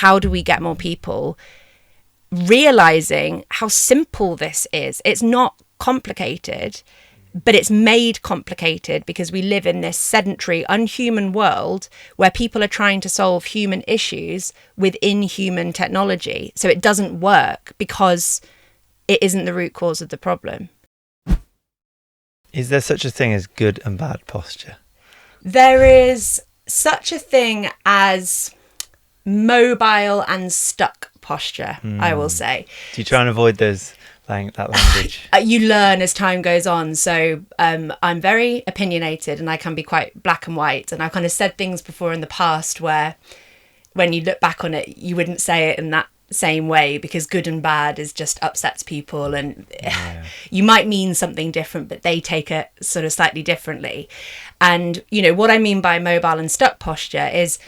how do we get more people realizing how simple this is? It's not complicated, but it's made complicated because we live in this sedentary, unhuman world where people are trying to solve human issues within human technology. So it doesn't work because it isn't the root cause of the problem. Is there such a thing as good and bad posture? There is such a thing as mobile and stuck posture, I will say. Do you try and avoid that language? You learn as time goes on. So I'm very opinionated and I can be quite black and white. And I've kind of said things before in the past where when you look back on it, you wouldn't say it in that same way because good and bad is just upsets people, and you might mean something different but they take it sort of slightly differently. And what I mean by mobile and stuck posture is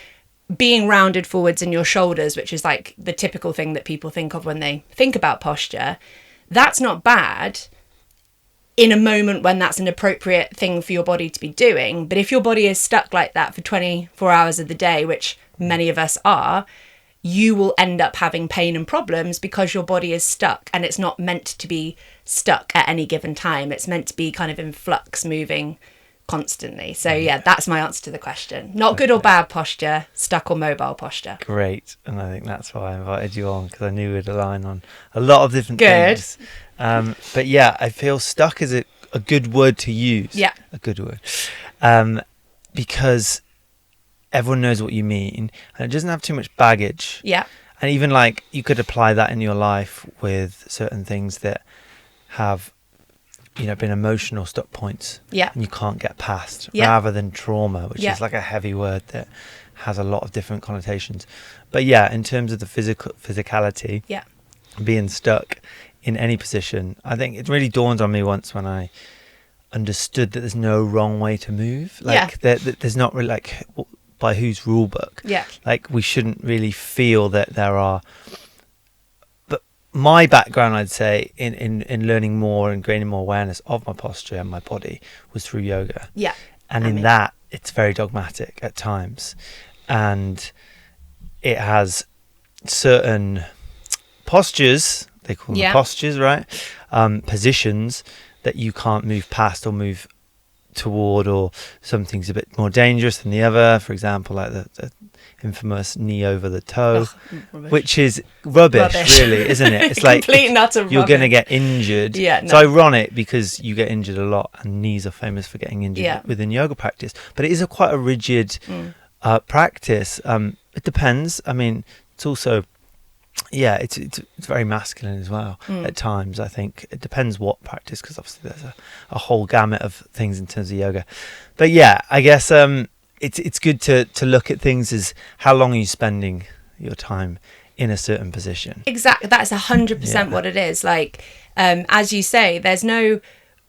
being rounded forwards in your shoulders, which is like the typical thing that people think of when they think about posture. That's not bad in a moment when that's an appropriate thing for your body to be doing, but if your body is stuck like that for 24 hours of the day, which many of us are, you will end up having pain and problems because your body is stuck, and it's not meant to be stuck at any given time. It's meant to be kind of in flux, moving constantly. So yeah, that's my answer to the question. Not good or bad posture, stuck or mobile posture. Great. And I think that's why I invited you on, because I knew we'd align on a lot of different things. But yeah, I feel stuck is a good word to use. Yeah. A good word. Because everyone knows what you mean, and it doesn't have too much baggage. Yeah. And even like you could apply that in your life with certain things that have been emotional stuck points, and you can't get past, rather than trauma, which is like a heavy word that has a lot of different connotations. But yeah, in terms of the physicality, being stuck in any position, I think it really dawned on me once when I understood that there's no wrong way to move. Like there's not really, like, by whose rule book. Like we shouldn't really feel that there are. My background, I'd say, in learning more and gaining more awareness of my posture and my body was through yoga. And in that, it's very dogmatic at times. And it has certain postures, they call them postures, right? Positions that you can't move past or move toward, or something's a bit more dangerous than the other. For example, like the infamous knee over the toe, which is rubbish, really, isn't it? It's like complete and utter you're going to get injured. It's ironic because you get injured a lot, and knees are famous for getting injured within yoga practice. But it is quite a rigid practice. It depends. I mean, it's also it's very masculine as well at times. I think it depends what practice, because obviously there's a whole gamut of things in terms of yoga. But yeah, I guess it's good to look at things as how long are you spending your time in a certain position. Exactly, that's 100% what it is. Like as you say, there's no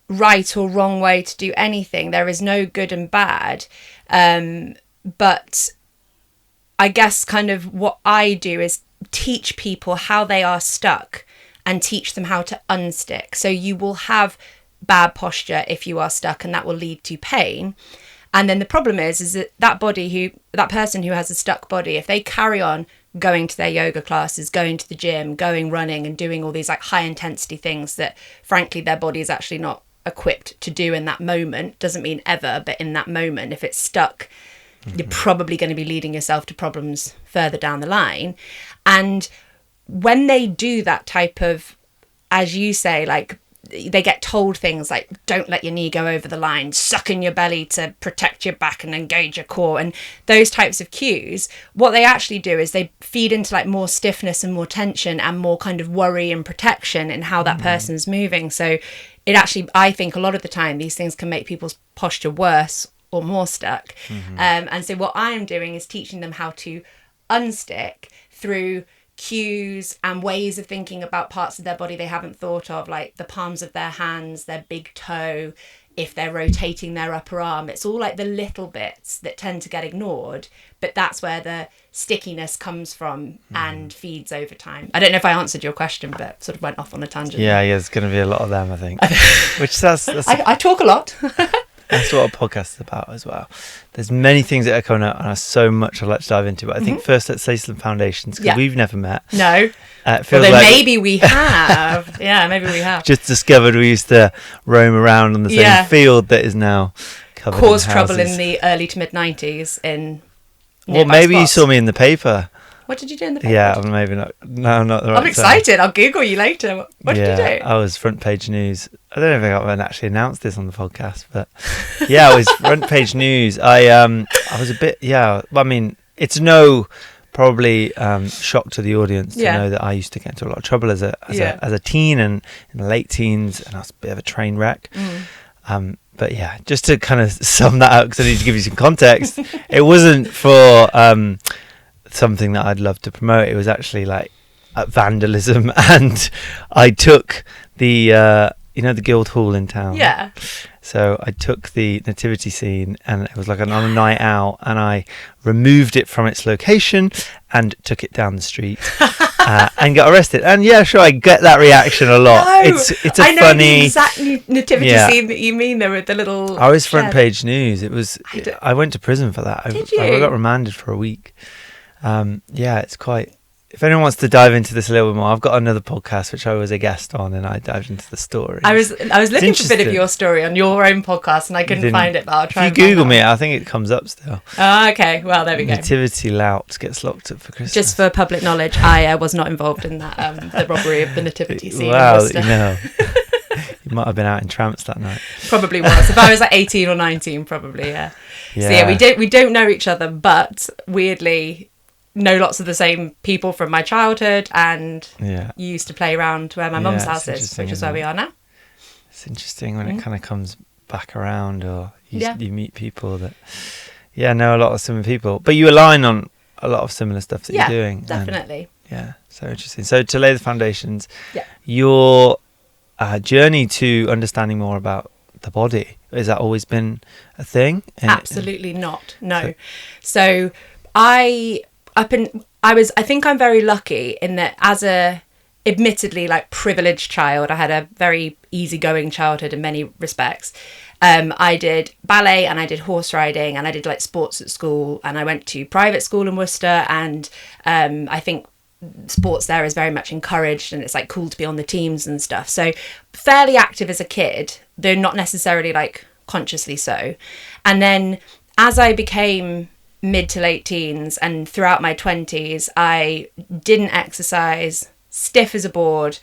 right or wrong way to do anything. There is no good and bad. But I guess kind of what I do is teach people how they are stuck and teach them how to unstick. So you will have bad posture if you are stuck, and that will lead to pain. And then the problem is that person who has a stuck body, if they carry on going to their yoga classes, going to the gym, going running and doing all these like high intensity things that frankly their body is actually not equipped to do in that moment, doesn't mean ever, but in that moment, if it's stuck, you're probably going to be leading yourself to problems further down the line. And when they do that type of, as you say, like they get told things like, don't let your knee go over the line, suck in your belly to protect your back and engage your core, and those types of cues, what they actually do is they feed into like more stiffness and more tension and more kind of worry and protection in how that person's moving. So it actually, I think a lot of the time these things can make people's posture worse or more stuck. And so what I'm doing is teaching them how to unstick through cues and ways of thinking about parts of their body they haven't thought of, like the palms of their hands, their big toe, if they're rotating their upper arm. It's all like the little bits that tend to get ignored, but that's where the stickiness comes from and feeds over time. I don't know if I answered your question, but sort of went off on a tangent. Yeah, there's going to be a lot of them, I think. Which that's I talk a lot. That's what a podcast is about as well. There's many things that are coming out, and there's so much I'd like to dive into. But I think first let's say some foundations, because we've never met. No. Although maybe we have. Yeah, maybe we have. Just discovered we used to roam around on the same field that is now covered Cause in trouble in the early to mid 90s in. Well, maybe spots. You saw me in the paper. What did you do in the paper? Yeah, maybe not. No, I'm not the right. I'm excited. I'll Google you later. What did you do? I was front page news. I don't know if I actually announced this on the podcast, but yeah, I was front page news. I was a bit. Yeah, I mean, it's probably shock to the audience to know that I used to get into a lot of trouble as a teen and in the late teens, and I was a bit of a train wreck. But yeah, just to kind of sum that up, because I need to give you some context. It wasn't for something that I'd love to promote. It was actually like vandalism, and I took the the Guildhall in town. Yeah. So I took the nativity scene, and it was like on a night out, and I removed it from its location and took it down the street and got arrested. And yeah, sure, I get that reaction a lot. No, it's a I know funny the exact nativity scene that you mean, there with the little. I was front page news. It was. I went to prison for that. Did you? I got remanded for a week. Yeah, it's quite. If anyone wants to dive into this a little bit more, I've got another podcast which I was a guest on, and I dived into the story. I was looking for a bit of your story on your own podcast, and I couldn't find it, but I'll try. If you Google me, I think it comes up still. Oh, okay. Well, there we go. Nativity Lout gets locked up for Christmas. Just for public knowledge, I was not involved in that the robbery of the nativity scene. Wow, you might have been out in trance that night. Probably was. If I was like 18 or 19, probably, yeah. So yeah, we don't know each other, but weirdly know lots of the same people from my childhood, and used to play around where my mum's house is, which is where we are now. It's interesting when it kind of comes back around, or you meet people that know a lot of similar people, but you align on a lot of similar stuff that you're doing. Definitely. And, so interesting. So to lay the foundations, your journey to understanding more about the body, has that always been a thing? Absolutely not. No. So I think I'm very lucky in that, as a admittedly like privileged child, I had a very easygoing childhood in many respects. I did ballet, and I did horse riding, and I did like sports at school, and I went to private school in Worcester, and I think sports there is very much encouraged, and it's like cool to be on the teams and stuff. So fairly active as a kid, though not necessarily like consciously so. And then as I became mid to late teens and throughout my 20s, I didn't exercise, stiff as a board,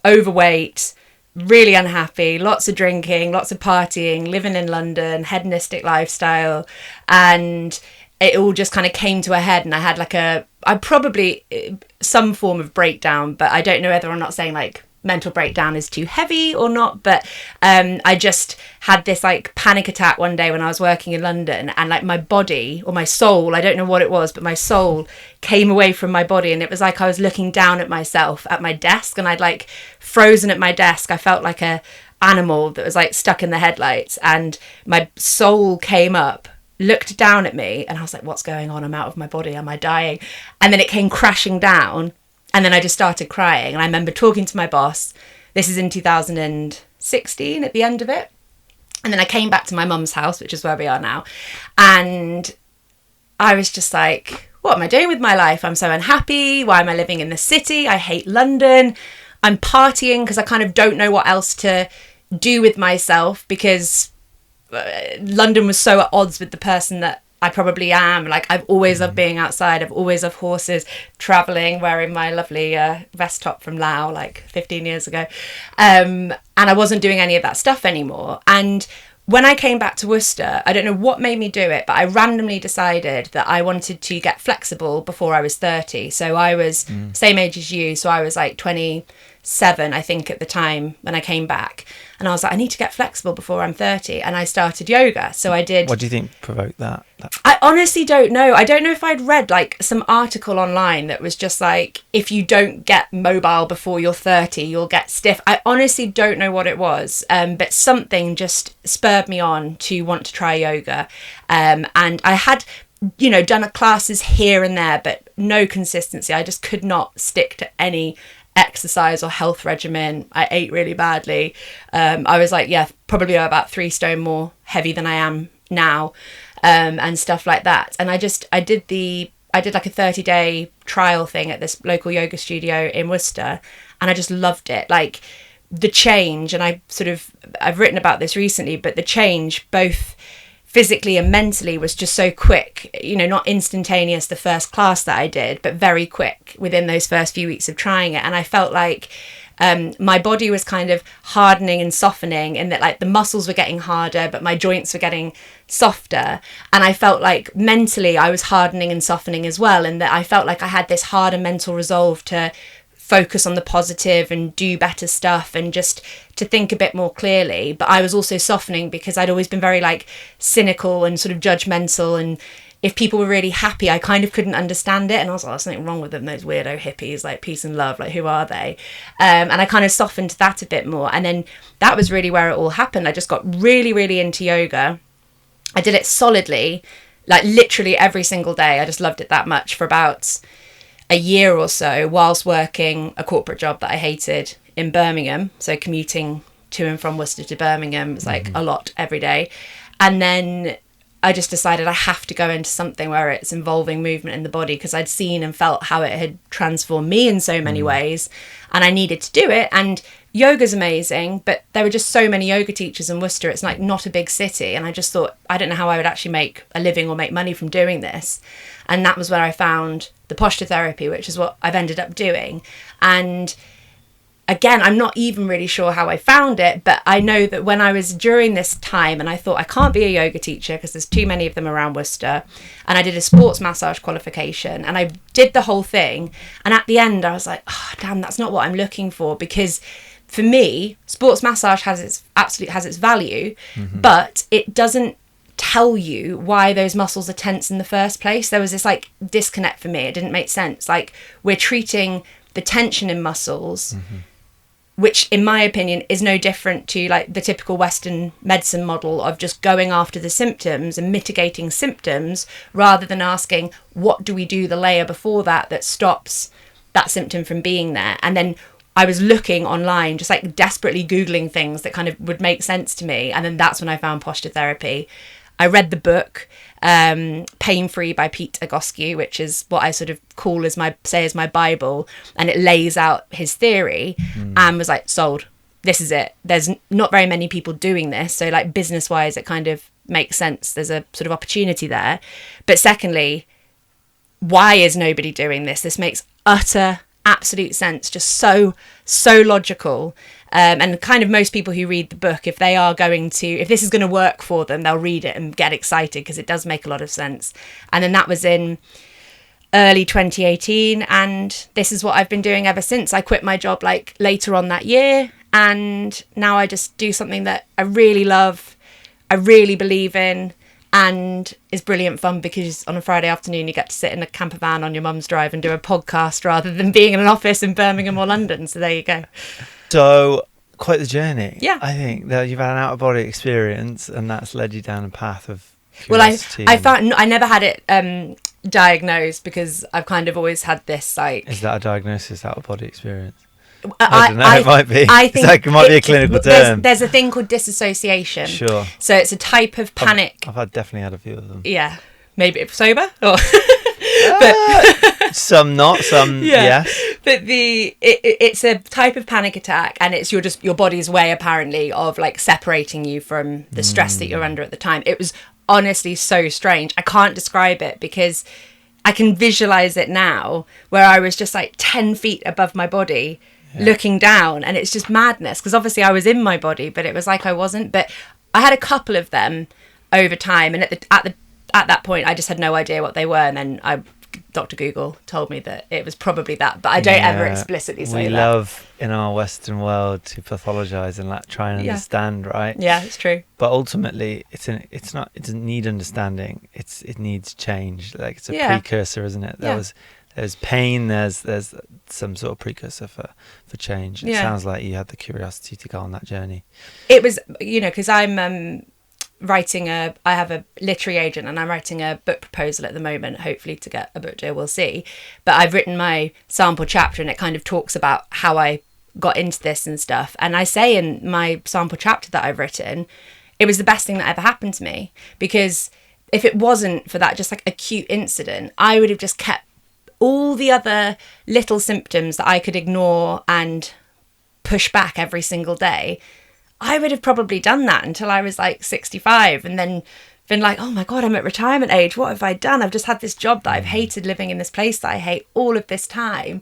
overweight, really unhappy, lots of drinking, lots of partying, living in London, hedonistic lifestyle, and it all just kind of came to a head, and I had like some form of breakdown, but I don't know whether or not saying like mental breakdown is too heavy or not, but I just had this like panic attack one day when I was working in London, and like my body, or my soul, I don't know what it was, but my soul came away from my body, and it was like I was looking down at myself at my desk, and I'd like frozen at my desk. I felt like a animal that was like stuck in the headlights, and my soul came up, looked down at me, and I was like, what's going on? I'm out of my body. Am I dying? And then it came crashing down, and then I just started crying. And I remember talking to my boss. This is in 2016 at the end of it. And then I came back to my mum's house, which is where we are now. And I was just like, what am I doing with my life? I'm so unhappy. Why am I living in the city? I hate London. I'm partying because I kind of don't know what else to do with myself, because London was so at odds with the person that I probably am. Like, I've always loved being outside. I've always loved horses, travelling, wearing my lovely vest top from Laos like 15 years ago. And I wasn't doing any of that stuff anymore. And when I came back to Worcester, I don't know what made me do it, but I randomly decided that I wanted to get flexible before I was 30. So I was same age as you. So I was like 27, I think, at the time when I came back. And I was like, I need to get flexible before I'm 30. And I started yoga. So I did. What do you think provoked that? I honestly don't know. I don't know if I'd read like some article online that was just like, if you don't get mobile before you're 30, you'll get stiff. I honestly don't know what it was. But something just spurred me on to want to try yoga. And I had, done classes here and there, but no consistency. I just could not stick to any exercise or health regimen. I ate really badly. I was like, probably about 3 stone more heavy than I am now, and stuff like that. And I did like a 30-day trial thing at this local yoga studio in Worcester, and I just loved it. Like the change, and I've written about this recently, but the change both physically and mentally was just so quick, not instantaneous the first class that I did, but very quick within those first few weeks of trying it. And I felt like my body was kind of hardening and softening, and that like the muscles were getting harder, but my joints were getting softer. And I felt like mentally I was hardening and softening as well, and that I felt like I had this harder mental resolve to focus on the positive and do better stuff and just to think a bit more clearly. But I was also softening because I'd always been very like cynical and sort of judgmental, and if people were really happy I kind of couldn't understand it, and I was like, there's something wrong with them, those weirdo hippies, like peace and love, like who are they? And I kind of softened that a bit more, and then that was really where it all happened. I just got really, really into yoga. I did it solidly, like literally every single day. I just loved it that much for about a year or so, whilst working a corporate job that I hated in Birmingham. So commuting to and from Worcester to Birmingham was like a lot every day. And then I just decided I have to go into something where it's involving movement in the body, because I'd seen and felt how it had transformed me in so many ways, and I needed to do it. And yoga's amazing, but there were just so many yoga teachers in Worcester. It's like not a big city, and I just thought, I don't know how I would actually make a living or make money from doing this. And that was where I found the posture therapy, which is what I've ended up doing. And again, I'm not even really sure how I found it, but I know that when I was during this time, and I thought I can't be a yoga teacher because there's too many of them around Worcester, and I did a sports massage qualification, and I did the whole thing. And at the end I was like, oh damn, that's not what I'm looking for, because for me, sports massage has its value, but it doesn't tell you why those muscles are tense in the first place. There was this like disconnect for me. It didn't make sense. Like, we're treating the tension in muscles, which in my opinion is no different to like the typical Western medicine model of just going after the symptoms and mitigating symptoms, rather than asking, what do we do the layer before that stops that symptom from being there? And then I was looking online, just like desperately Googling things that kind of would make sense to me. And then that's when I found posture therapy. I read the book, Pain Free by Pete Egoscue, which is what I sort of call as my Bible. And it lays out his theory, and was like, sold. This is it. There's not very many people doing this. So like business wise, it kind of makes sense. There's a sort of opportunity there. But secondly, why is nobody doing this? This makes absolute sense, just so logical, and kind of most people who read the book, if this is going to work for them, they'll read it and get excited, because it does make a lot of sense. And then that was in early 2018, and this is what I've been doing ever since. I quit my job like later on that year, and now I just do something that I really love, I really believe in, and is brilliant fun, because on a Friday afternoon you get to sit in a camper van on your mum's drive and do a podcast, rather than being in an office in Birmingham or London. So there you go. So quite the journey. Yeah, I think that you've had an out-of-body experience, and that's led you down a path of curiosity. Well, I found I never had it diagnosed, because I've kind of always had this like. Is that a diagnosis, out-of-body experience? I don't know, it might be. I think it might be a clinical term. There's a thing called disassociation. Sure. So it's a type of panic. I've definitely had a few of them. Yeah. Maybe sober? Or some not, some yes. But it's a type of panic attack, and it's your body's way apparently of like separating you from the stress that you're under at the time. It was honestly so strange. I can't describe it, because I can visualize it now, where I was just like 10 feet above my body. Yeah. Looking down, and it's just madness, because obviously I was in my body, but it was like I wasn't. But I had a couple of them over time, and at that point I just had no idea what they were, and then Dr. Google told me that it was probably that, but I don't ever explicitly say that. We love in our Western world to pathologize and try and understand, right? Yeah, it's true. But ultimately it doesn't need understanding, it needs change. Like, it's a precursor, isn't it? There's pain, there's some sort of precursor for change. It sounds like you had the curiosity to go on that journey. It was, because I'm I have a literary agent and I'm writing a book proposal at the moment, hopefully to get a book deal, we'll see. But I've written my sample chapter and it kind of talks about how I got into this and stuff. And I say in my sample chapter that I've written, it was the best thing that ever happened to me, because if it wasn't for that just like acute incident, I would have just kept all the other little symptoms that I could ignore and push back every single day. I would have probably done that until I was like 65 and then been like, oh my God, I'm at retirement age. What have I done? I've just had this job that I've hated, living in this place that I hate all of this time.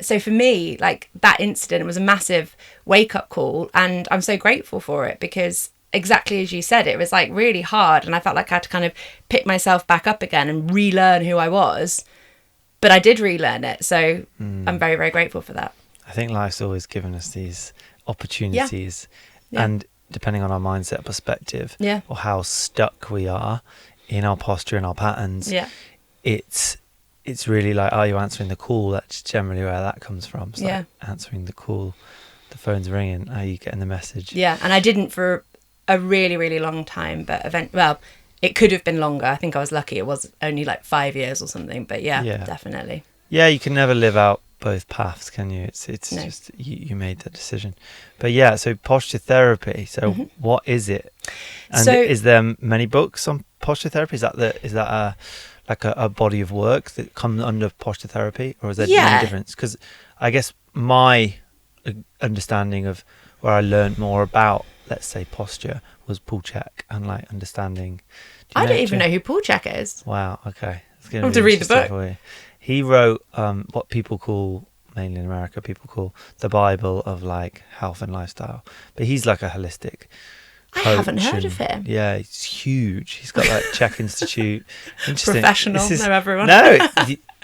So for me, like, that incident was a massive wake up call, and I'm so grateful for it, because exactly as you said, it was like really hard and I felt like I had to kind of pick myself back up again and relearn who I was. But I did relearn it. So I'm very, very grateful for that. I think life's always given us these opportunities, and depending on our mindset perspective, or how stuck we are in our posture and our patterns, it's really like, are you answering the call? That's generally where that comes from. It's like answering the call, the phone's ringing, are you getting the message? And I didn't for a really, really long time, but it could have been longer. I think I was lucky it was only like 5 years or something, but definitely. You can never live out both paths, can you? It's no. Just you made that decision. But so posture therapy, so what is it? And is there many books on posture therapy? Is that a body of work that comes under posture therapy, or is there any difference? Because I guess my understanding of where I learned more about, let's say, posture was Paul Chek, and like understanding. I don't even know who Paul Chek is. Wow. Okay. I have to read the book. He wrote what people call, mainly in America, the Bible of like health and lifestyle. But he's like a holistic coach. I haven't heard of him. Yeah, he's huge. He's got like Chek Institute. Professional, know everyone. No.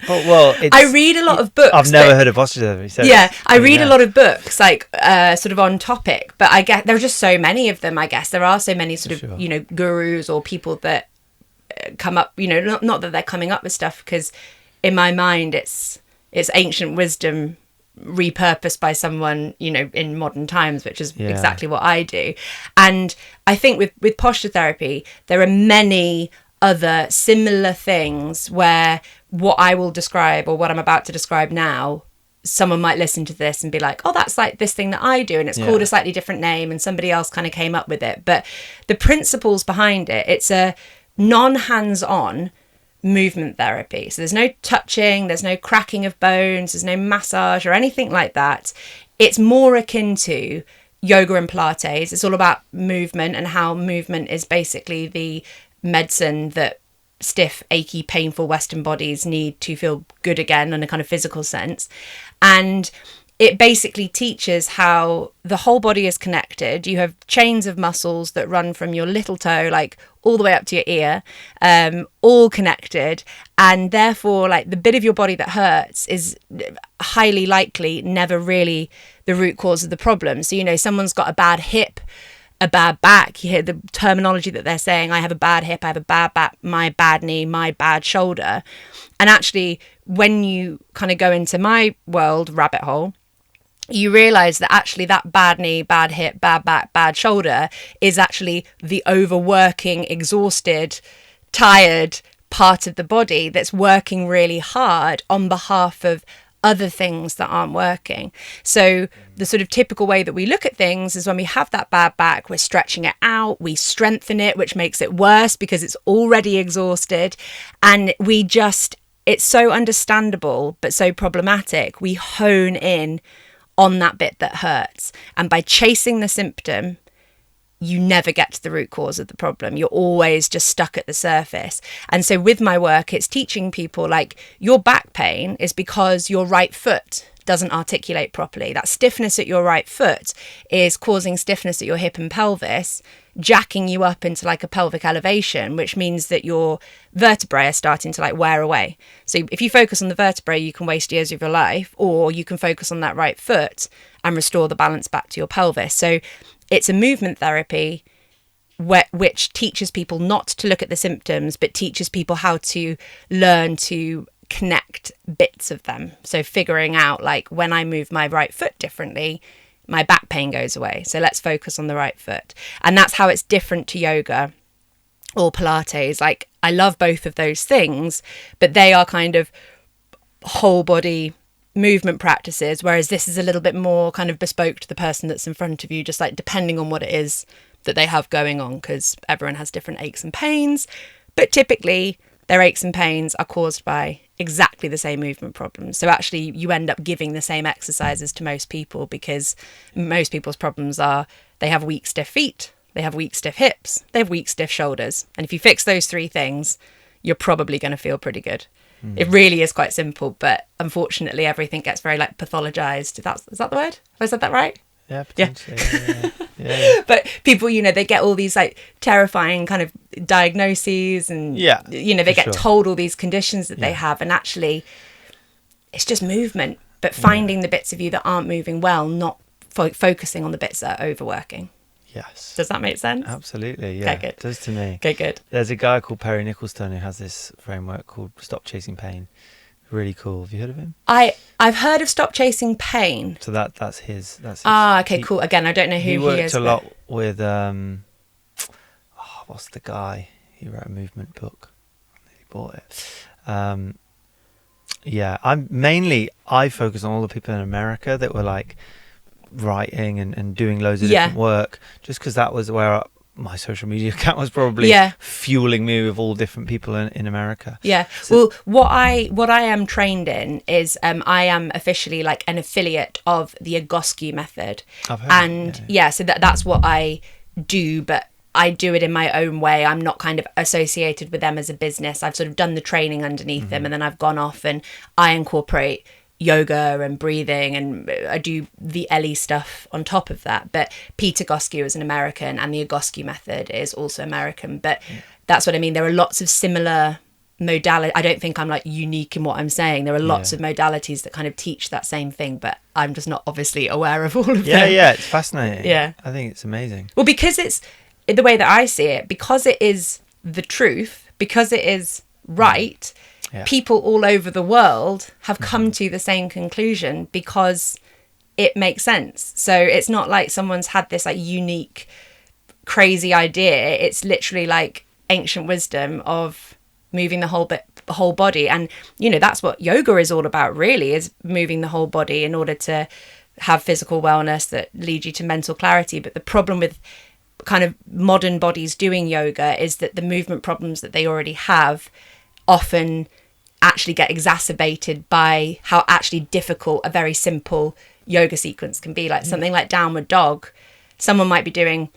I read a lot of books. I've never heard of posture therapy. So I read a lot of books, like sort of on topic. But I guess there are just so many of them. I guess there are so many sort of gurus or people that come up. Not that they're coming up with stuff, because in my mind it's ancient wisdom repurposed by someone in modern times, which is exactly what I do. And I think with posture therapy there are many other similar things where what I will describe, or what I'm about to describe now, someone might listen to this and be like, oh, that's like this thing that I do, and it's called a slightly different name and somebody else kind of came up with it. But the principles behind it, it's a non-hands-on movement therapy. So there's no touching, there's no cracking of bones, there's no massage or anything like that. It's more akin to yoga and Pilates. It's all about movement, and how movement is basically the medicine that stiff, achy, painful Western bodies need to feel good again in a kind of physical sense. And it basically teaches how the whole body is connected. You have chains of muscles that run from your little toe, like all the way up to your ear, all connected. And therefore, like, the bit of your body that hurts is highly likely never really the root cause of the problem. So, someone's got a bad hip, a bad back. You hear the terminology that they're saying, I have a bad hip, I have a bad back, my bad knee, my bad shoulder. And actually, when you kind of go into my world rabbit hole, you realize that actually that bad knee, bad hip, bad back, bad shoulder is actually the overworking, exhausted, tired part of the body that's working really hard on behalf of other things that aren't working. So the sort of typical way that we look at things is when we have that bad back, we're stretching it out, we strengthen it, which makes it worse because it's already exhausted. And it's so understandable, but so problematic. We hone in on that bit that hurts. And by chasing the symptom, you never get to the root cause of the problem. You're always just stuck at the surface. And so with my work, it's teaching people, like, your back pain is because your right foot doesn't articulate properly. That stiffness at your right foot is causing stiffness at your hip and pelvis, jacking you up into like a pelvic elevation, which means that your vertebrae are starting to like wear away. So if you focus on the vertebrae, you can waste years of your life, or you can focus on that right foot and restore the balance back to your pelvis. So it's a movement therapy which teaches people not to look at the symptoms, but teaches people how to learn to connect bits of them. So figuring out, like, when I move my right foot differently, my back pain goes away. So let's focus on the right foot. And that's how it's different to yoga or Pilates. Like, I love both of those things, but they are kind of whole body movement practices, whereas this is a little bit more kind of bespoke to the person that's in front of you, just like depending on what it is that they have going on, because everyone has different aches and pains, but typically their aches and pains are caused by exactly the same movement problems. So actually you end up giving the same exercises to most people, because most people's problems are they have weak, stiff feet, they have weak, stiff hips, they have weak, stiff shoulders. And if you fix those three things, you're probably going to feel pretty good. It really is quite simple, but unfortunately everything gets very like pathologized. Is that the word? Have I said that right? Yeah, potentially. Yeah. But people, you know, they get all these like terrifying kind of diagnoses, and you know, they get told all these conditions that they have, and actually it's just movement, but finding the bits of you that aren't moving well, not focusing on the bits that are overworking. Yes. Does that make sense? Absolutely, yeah. Okay, it does to me. Okay, good. There's a guy called Perry Nicholstone who has this framework called Stop Chasing Pain. Really cool. Have you heard of him? I've heard of Stop Chasing Pain. So that's his. Okay, cool. Again, I don't know who he is. He worked a lot with what's the guy? He wrote a movement book. He bought it. I focus on all the people in America that were like writing and doing loads of different work, just because that was where my social media account was probably fueling me with all different people in America. So, well, what I am trained in is I am officially like an affiliate of the Egoscue method. I've heard so that's what I do, but I do it in my own way. I'm not kind of associated with them as a business. I've sort of done the training underneath them, and then I've gone off and I incorporate yoga and breathing, and I do the Ellie stuff on top of that. But Peter Egoscue is an American, and the Egoscue method is also American. But that's what I mean. There are lots of similar modalities. I don't think I'm like unique in what I'm saying. There are lots of modalities that kind of teach that same thing, but I'm just not obviously aware of all of them. Yeah, it's fascinating. Yeah. I think it's amazing. Well, because it's the way that I see it, because it is the truth, because it is right, people all over the world have come to the same conclusion because it makes sense. So it's not like someone's had this like unique, crazy idea. It's literally like ancient wisdom of moving the whole body. And, you know, that's what yoga is all about, really, is moving the whole body in order to have physical wellness that leads you to mental clarity. But the problem with kind of modern bodies doing yoga is that the movement problems that they already have often actually get exacerbated by how actually difficult a very simple yoga sequence can be. Like something like downward dog, someone might be doing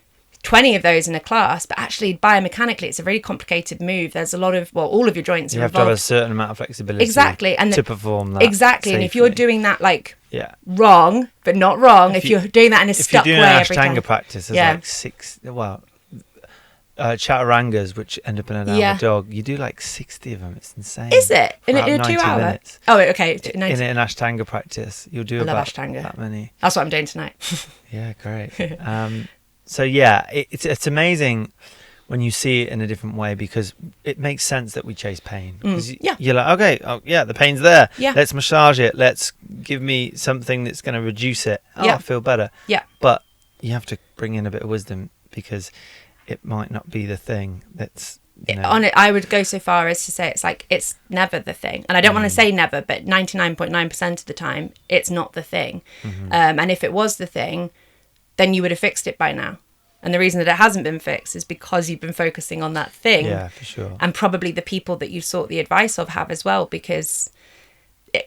20 of those in a class, but actually biomechanically it's a really complicated move. There's a lot of, all of your joints are involved. You have to have a certain amount of flexibility to perform that exactly. safely. And if you're doing that wrong, but not wrong, if you're doing that in a stuck way every time. If you're doing an Ashtanga practice, there's like 6, chaturangas, which end up in a downward dog, you do like 60 of them. It's insane. Is it? In a 2 hour? Minutes. Oh, okay. In an Ashtanga practice, you'll do about that many. That's what I'm doing tonight. Yeah, great. So yeah, it's amazing when you see it in a different way, because it makes sense that we chase pain. You're like, okay, the pain's there. Yeah. Let's massage it. Let's give me something that's going to reduce it. I feel better. Yeah. But you have to bring in a bit of wisdom, because it might not be the thing that's, you know. On it, I would go so far as to say it's never the thing. And I don't want to say never, but 99.9% of the time, it's not the thing. And if it was the thing, then you would have fixed it by now. And the reason that it hasn't been fixed is because you've been focusing on that thing. Yeah, for sure. And probably the people that you sought the advice of have as well, because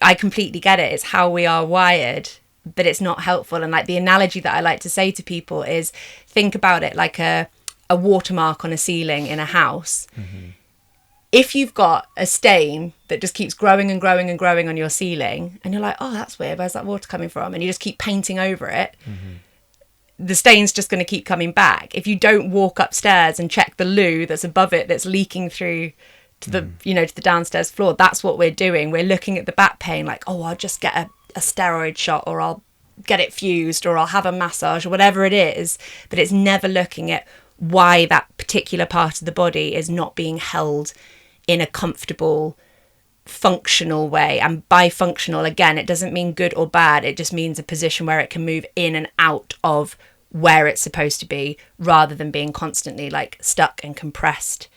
I completely get it. It's how we are wired, but it's not helpful. And like the analogy that I like to say to people is, think about it like a watermark on a ceiling in a house. If you've got a stain that just keeps growing and growing and growing on your ceiling, and you're like, oh, that's weird, where's that water coming from? And you just keep painting over it, the stain's just going to keep coming back. If you don't walk upstairs and check the loo that's above it, that's leaking through to the to the downstairs floor, that's what we're doing. We're looking at the back pain like, oh, I'll just get a steroid shot, or I'll get it fused, or I'll have a massage, or whatever it is. But it's never looking at why that particular part of the body is not being held in a comfortable functional way. And by functional, again, it doesn't mean good or bad. It just means a position where it can move in and out of where it's supposed to be, rather than being constantly like stuck and compressed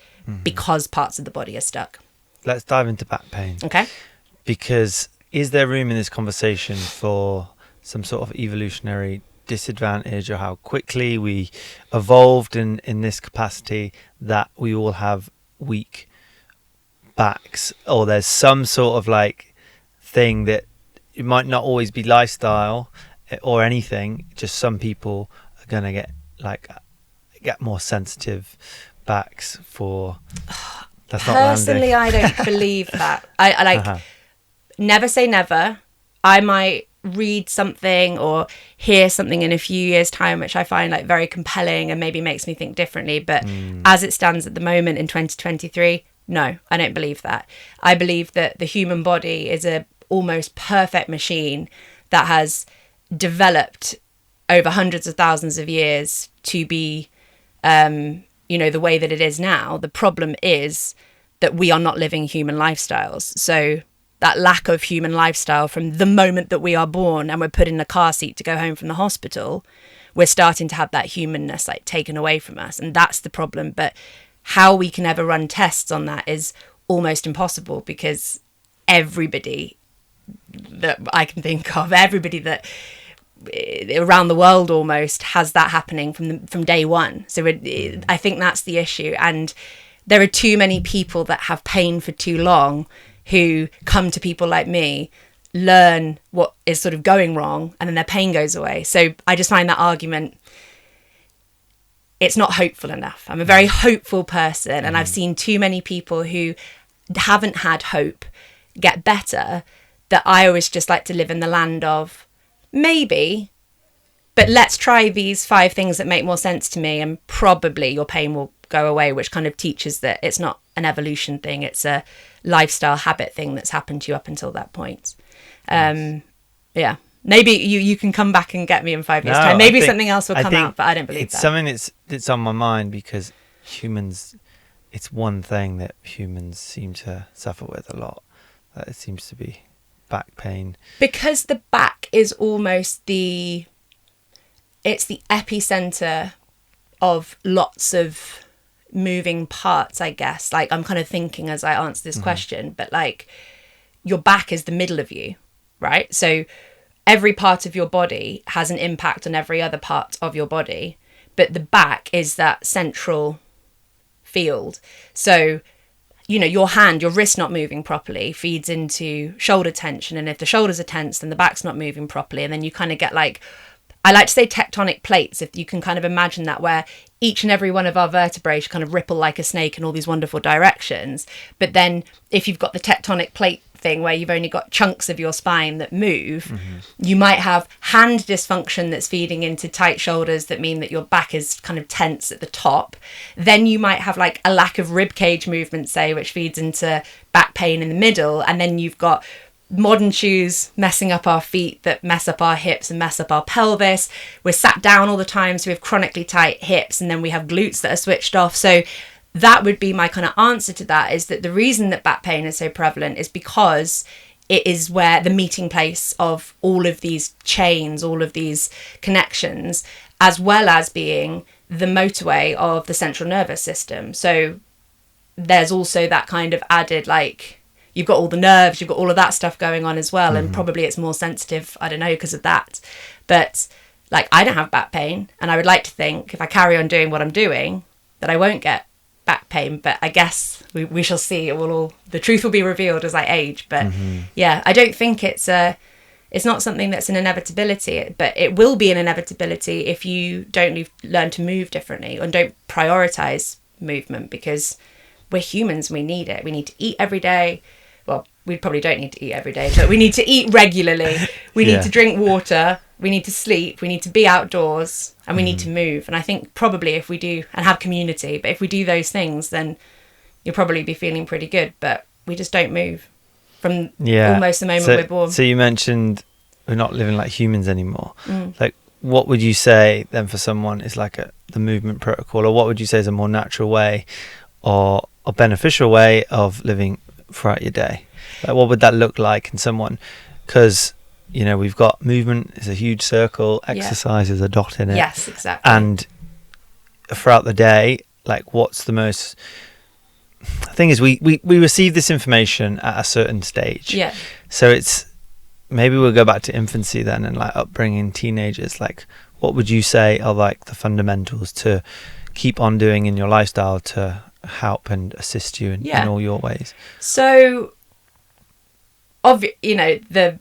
because parts of the body are stuck. Let's dive into back pain. Okay. Because is there room in this conversation for some sort of evolutionary disadvantage, or how quickly we evolved in this capacity that we all have weak backs, or there's some sort of like thing that it might not always be lifestyle or anything, just some people are going to get more sensitive backs for that's personally not landing. I don't believe that. I like never say never. I might read something or hear something in a few years' time which I find like very compelling and maybe makes me think differently, but as it stands at the moment in 2023, no, I don't believe that. I believe that the human body is a almost perfect machine that has developed over hundreds of thousands of years to be the way that it is now. The problem is that we are not living human lifestyles. So that lack of human lifestyle from the moment that we are born and we're put in a car seat to go home from the hospital, we're starting to have that humanness like taken away from us. And that's the problem. But how we can ever run tests on that is almost impossible, because everybody that I can think of, everybody that around the world almost has that happening from day one. So I think that's the issue. And there are too many people that have pain for too long who come to people like me, learn what is sort of going wrong, and then their pain goes away. So I just find that argument, it's not hopeful enough. I'm a very hopeful person, and I've seen too many people who haven't had hope get better, that I always just like to live in the land of maybe, but let's try these 5 things that make more sense to me, and probably your pain will go away, which kind of teaches that it's not an evolution thing, it's a lifestyle habit thing that's happened to you up until that point. Yeah, maybe you can come back and get me in 5 years time. Maybe something else will come out, but I don't believe it's that. Something that's on my mind, because humans, it's one thing that humans seem to suffer with a lot, that it seems to be back pain, because the back is almost it's the epicenter of lots of moving parts, I guess. Like, I'm kind of thinking as I answer this question, but like, your back is the middle of you, right? So every part of your body has an impact on every other part of your body, but the back is that central field. So, your hand, your wrist not moving properly feeds into shoulder tension, and if the shoulders are tense, then the back's not moving properly, and then you kind of get like, I like to say tectonic plates, if you can kind of imagine that, where each and every one of our vertebrae kind of ripple like a snake in all these wonderful directions. But then if you've got the tectonic plate thing where you've only got chunks of your spine that move, you might have hand dysfunction that's feeding into tight shoulders that mean that your back is kind of tense at the top. Then you might have like a lack of rib cage movement, say, which feeds into back pain in the middle. And then you've got modern shoes messing up our feet that mess up our hips and mess up our pelvis. We're sat down all the time, so we have chronically tight hips, and then we have glutes that are switched off. So that would be my kind of answer to that, is that the reason that back pain is so prevalent is because it is where the meeting place of all of these chains, all of these connections, as well as being the motorway of the central nervous system. So there's also that kind of added, like, you've got all the nerves, you've got all of that stuff going on as well. And probably it's more sensitive, I don't know, because of that. But like, I don't have back pain, and I would like to think if I carry on doing what I'm doing that I won't get back pain. But I guess we shall see. The truth will be revealed as I age. But yeah, I don't think it's not something that's an inevitability, but it will be an inevitability if you don't learn to move differently and don't prioritize movement, because we're humans. We need it. We need to eat every day. Well, we probably don't need to eat every day, but we need to eat regularly. We need to drink water. We need to sleep. We need to be outdoors, and we need to move. And I think probably if we do, and have community, but if we do those things, then you'll probably be feeling pretty good. But we just don't move from almost the moment we're born. So you mentioned we're not living like humans anymore. Like, what would you say then for someone is like the movement protocol, or what would you say is a more natural way or a beneficial way of living throughout your day? Like, what would that look like in someone? Because, you know, we've got movement is a huge circle, exercise is a dot in it. Yes, exactly. And throughout the day, like, what's the most... The thing is, we receive this information at a certain stage. Yeah. So it's... Maybe we'll go back to infancy then, and like upbringing teenagers. Like, what would you say are like the fundamentals to keep on doing in your lifestyle to help and assist you in all your ways? So, you know, the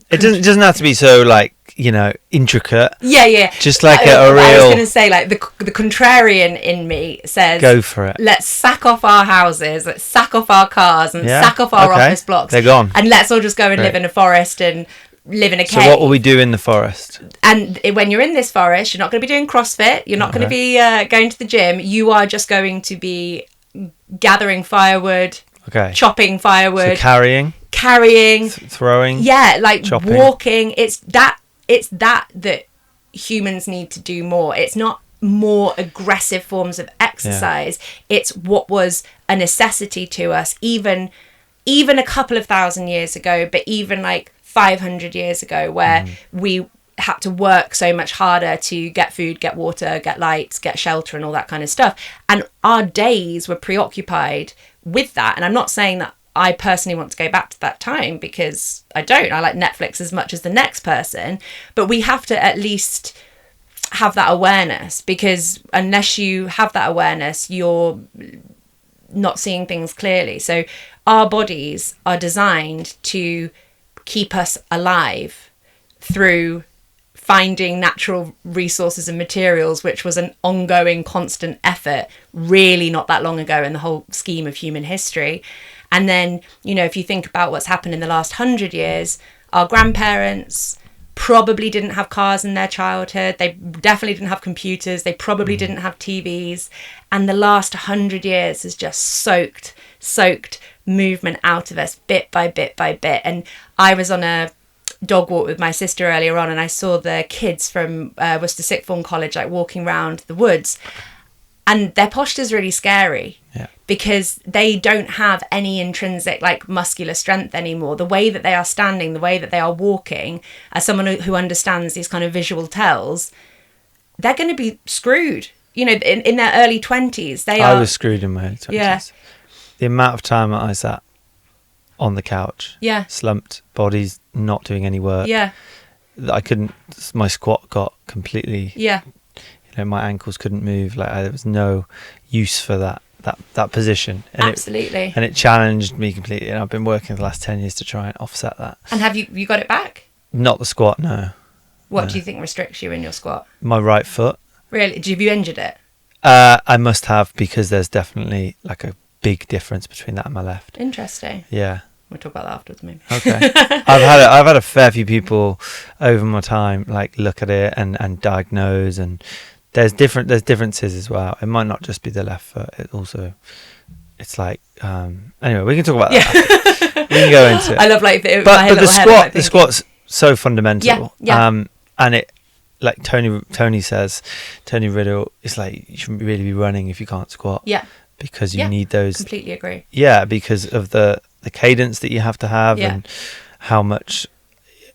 it doesn't have to be so like, you know, intricate. Yeah. Just like a real... I was going to say, like, the contrarian in me says, go for it. Let's sack off our houses, let's sack off our cars, and sack off our office blocks. They're gone. And let's all just go and live in a forest and live in a cave. So what will we do in the forest? And when you're in this forest, you're not going to be doing CrossFit. You're not going to be going to the gym. You are just going to be gathering firewood, chopping firewood, so carrying, throwing, like chopping. Walking. It's that humans need to do more. It's not more aggressive forms of exercise. It's what was a necessity to us even a couple of thousand years ago, but even like 500 years ago, where we had to work so much harder to get food, get water, get lights, get shelter, and all that kind of stuff. And our days were preoccupied with that. And I'm not saying that I personally want to go back to that time, because I don't. I like Netflix as much as the next person, but we have to at least have that awareness, because unless you have that awareness, you're not seeing things clearly. So our bodies are designed to keep us alive through finding natural resources and materials, which was an ongoing, constant effort really not that long ago in the whole scheme of human history. And then, you know, if you think about what's happened in the last 100 years, our grandparents probably didn't have cars in their childhood. They definitely didn't have computers. They probably didn't have TVs. And the last 100 years has just soaked movement out of us bit by bit by bit. And I was on a dog walk with my sister earlier on, and I saw the kids from Worcester Sixth Form College like walking around the woods, and their posture's really scary. Because they don't have any intrinsic like muscular strength anymore. The way that they are standing, the way that they are walking, as someone who understands these kind of visual tells, they're going to be screwed. You know, in their early 20s, I was screwed in my early 20s. Yeah. The amount of time that I sat on the couch, slumped, body's not doing any work. I couldn't. My squat got completely. You know, my ankles couldn't move. Like there was no use for that position. And absolutely. It challenged me completely, and I've been working the last 10 years to try and offset that. And have you got it back? Not the squat, no. What do you think restricts you in your squat? My right foot. Really? Have you injured it? I must have, because there's definitely like a big difference between that and my left. Interesting. Yeah. We'll talk about that afterwards, maybe. Okay. I've had a fair few people over my time like look at it and diagnose, and there's differences as well. It might not just be the left foot. It's like anyway, we can talk about that. We can go into it. I love like but the squat's so fundamental. And it, like Tony Riddle, it's like you shouldn't really be running if you can't squat. Because you need those. Completely agree. Because of the cadence that you have to have, and how much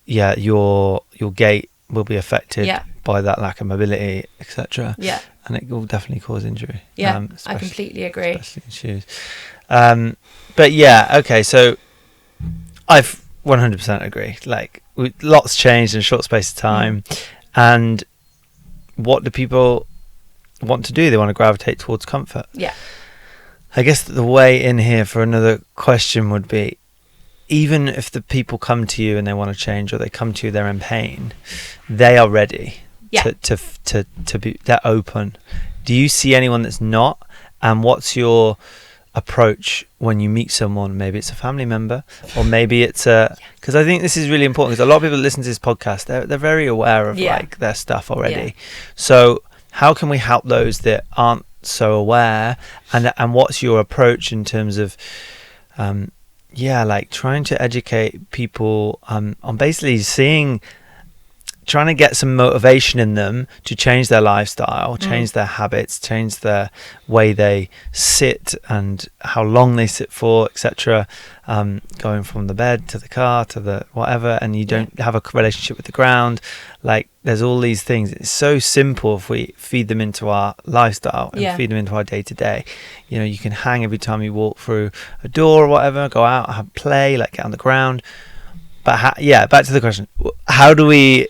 your gait will be affected by that lack of mobility, etc. And it will definitely cause injury. I completely agree. Especially in shoes. But okay, so I've 100% agree. Like, lots changed in a short space of time, and what do people want to do? They want to gravitate towards comfort. I guess the way in here for another question would be, even if the people come to you and they want to change, or they come to you, they're in pain, they are ready to be, they're open. Do you see anyone that's not? And what's your approach when you meet someone? Maybe it's a family member, or maybe it's because I think this is really important, because a lot of people that listen to this podcast, they're very aware of like their stuff already. So how can we help those that aren't so aware, and what's your approach in terms of like trying to educate people on basically trying to get some motivation in them to change their lifestyle, change their habits, change their way they sit and how long they sit for, etc. Going from the bed to the car to the whatever, and you don't have a relationship with the ground. Like, there's all these things. It's so simple if we feed them into our lifestyle and feed them into our day to day. You know, you can hang every time you walk through a door or whatever, go out, have play, like get on the ground. But back to the question: how do we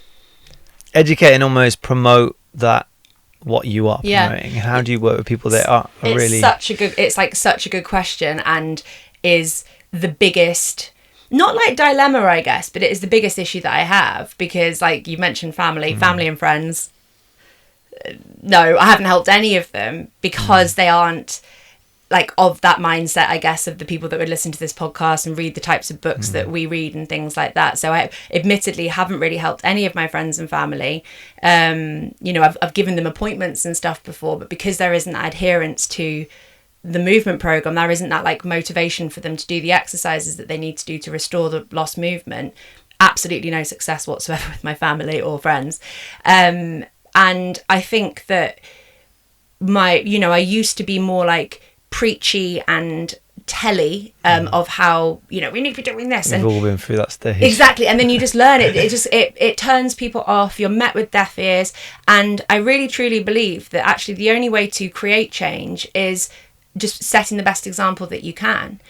educate and almost promote that what you are promoting? How do you work with people that are really? It's like such a good question, and is the biggest, not like dilemma, I guess, but it is the biggest issue that I have, because like you mentioned family and friends. No, I haven't helped any of them because they aren't like of that mindset, I guess, of the people that would listen to this podcast and read the types of books that we read and things like that. So I admittedly haven't really helped any of my friends and family. You know, I've given them appointments and stuff before, but because there isn't that adherence to the movement program, there isn't that like motivation for them to do the exercises that they need to do to restore the lost movement. Absolutely no success whatsoever with my family or friends. And I think that I used to be more like preachy and telly of how, you know, we need to be doing this. We've all been through that stage. Exactly. And then you just learn it. It turns people off. You're met with deaf ears. And I really, truly believe that actually the only way to create change is just setting the best example that you can.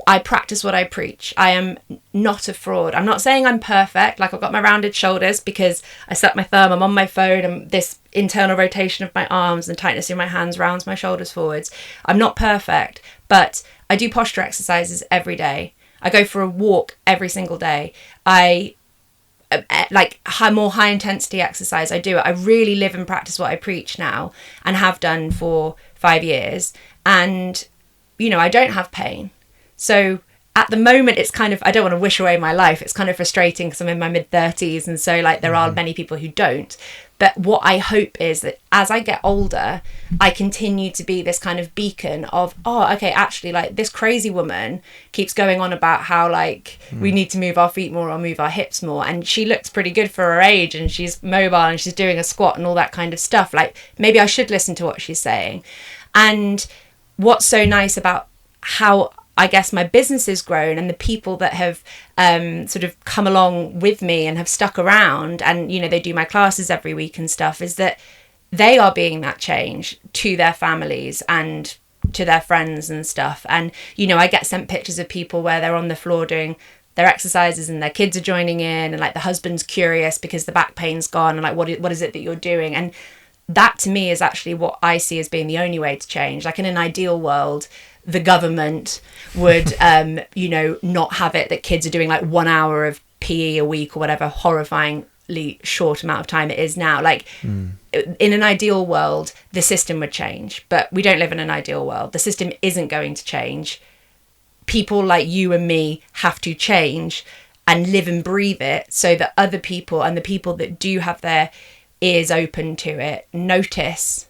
I practice what I preach. I am not a fraud. I'm not saying I'm perfect. Like, I've got my rounded shoulders because I suck my thumb, I'm on my phone, and this internal rotation of my arms and tightness in my hands rounds my shoulders forwards. I'm not perfect, but I do posture exercises every day. I go for a walk every single day. I like more high intensity exercise. I do it. I really live and practice what I preach now, and have done for 5 years. And, you know, I don't have pain. So at the moment, it's kind of, I don't want to wish away my life. It's kind of frustrating because I'm in my mid-30s. And so like there are many people who don't. But what I hope is that as I get older, I continue to be this kind of beacon of, oh, okay, actually, like this crazy woman keeps going on about how like we need to move our feet more or move our hips more. And she looks pretty good for her age, and she's mobile and she's doing a squat and all that kind of stuff. Like, maybe I should listen to what she's saying. And what's so nice about how I guess my business has grown, and the people that have sort of come along with me and have stuck around, and, you know, they do my classes every week and stuff, is that they are being that change to their families and to their friends and stuff. And, you know, I get sent pictures of people where they're on the floor doing their exercises and their kids are joining in, and like the husband's curious because the back pain's gone, and like, what is it that you're doing? And that to me is actually what I see as being the only way to change. Like, in an ideal world, the government would, you know, not have it that kids are doing like 1 hour of PE a week or whatever horrifyingly short amount of time it is now. Like, in an ideal world, the system would change, but we don't live in an ideal world. The system isn't going to change. People like you and me have to change and live and breathe it so that other people, and the people that do have their ears open to it, notice,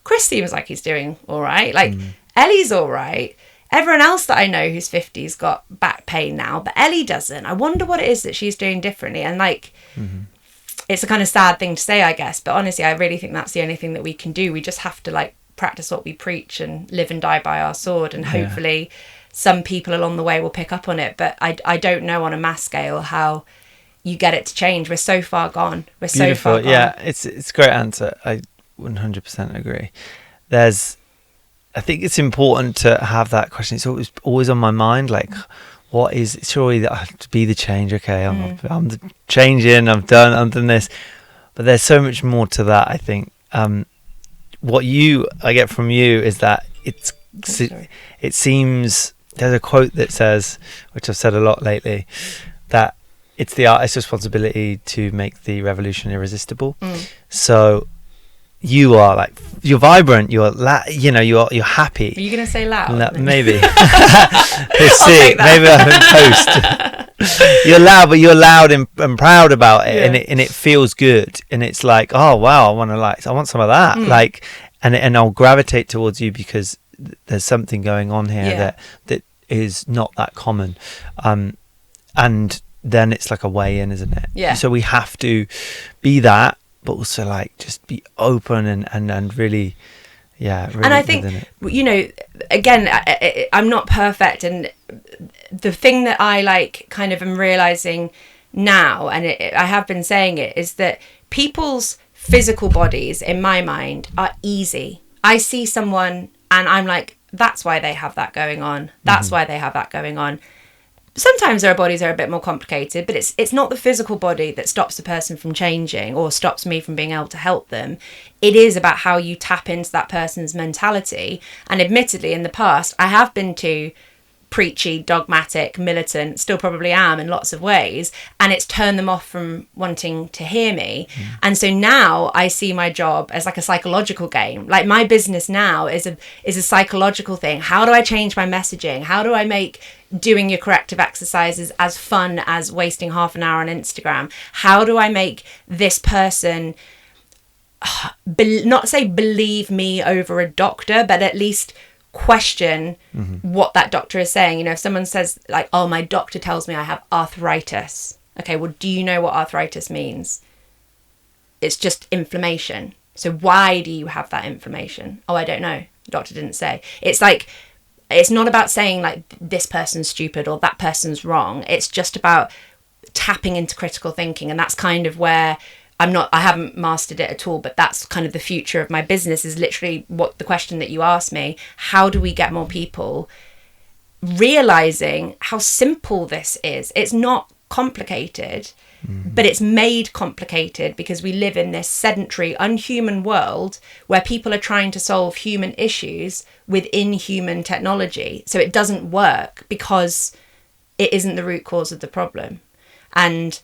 Chris seems like he's doing all right. Like, Ellie's all right. Everyone else that I know who's 50's got back pain now, but Ellie doesn't. I wonder what it is that she's doing differently. And like, it's a kind of sad thing to say, I guess, but honestly, I really think that's the only thing that we can do. We just have to like practice what we preach and live and die by our sword. And hopefully some people along the way will pick up on it. But I don't know on a mass scale how you get it to change. We're so far gone. We're so far gone. Yeah, it's a great answer. I 100% agree. I think it's important to have that question. It's always on my mind. Like, what is, surely that I have to be the change. Okay, I'm the changing. I've done this, but there's so much more to that. I think what I get from you is that it seems, there's a quote that says, which I've said a lot lately, that it's the artist's responsibility to make the revolution irresistible. So you are like, you're vibrant, you're you're happy. Are you gonna say loud? Maybe. Let's see. Maybe I can post. You're loud, but you're loud and proud about it, and it feels good, and it's like, oh wow, I want some of that, like, and I'll gravitate towards you because there's something going on here that is not that common, and then it's like a way in, isn't it? Yeah. So we have to be that, but also like just be open and really, really. And I think, you know, again, I'm not perfect, and the thing that I like kind of am realizing now, and I have been saying it, is that people's physical bodies, in my mind, are easy. I see someone and I'm like, that's why they have that going on. That's why they have that going on. Sometimes their bodies are a bit more complicated, but it's not the physical body that stops the person from changing or stops me from being able to help them. It is about how you tap into that person's mentality. And admittedly, in the past, I have been too preachy, dogmatic, militant, still probably am in lots of ways, and it's turned them off from wanting to hear me. And so now I see my job as like a psychological game. Like my business now is a psychological thing. How do I change my messaging? How do I make doing your corrective exercises as fun as wasting half an hour on Instagram? How do I make this person not say believe me over a doctor, but at least question what that doctor is saying? You know, if someone says like, oh, my doctor tells me I have arthritis. Okay, well, do you know what arthritis means? It's just inflammation. So why do you have that inflammation? Oh, I don't know. The doctor didn't say. It's like, it's not about saying like this person's stupid or that person's wrong. It's just about tapping into critical thinking. And that's kind of where I haven't mastered it at all, but that's kind of the future of my business, is literally what the question that you asked me. How do we get more people realizing how simple this is? It's not complicated, but it's made complicated because we live in this sedentary, unhuman world where people are trying to solve human issues with inhuman technology. So it doesn't work because it isn't the root cause of the problem. And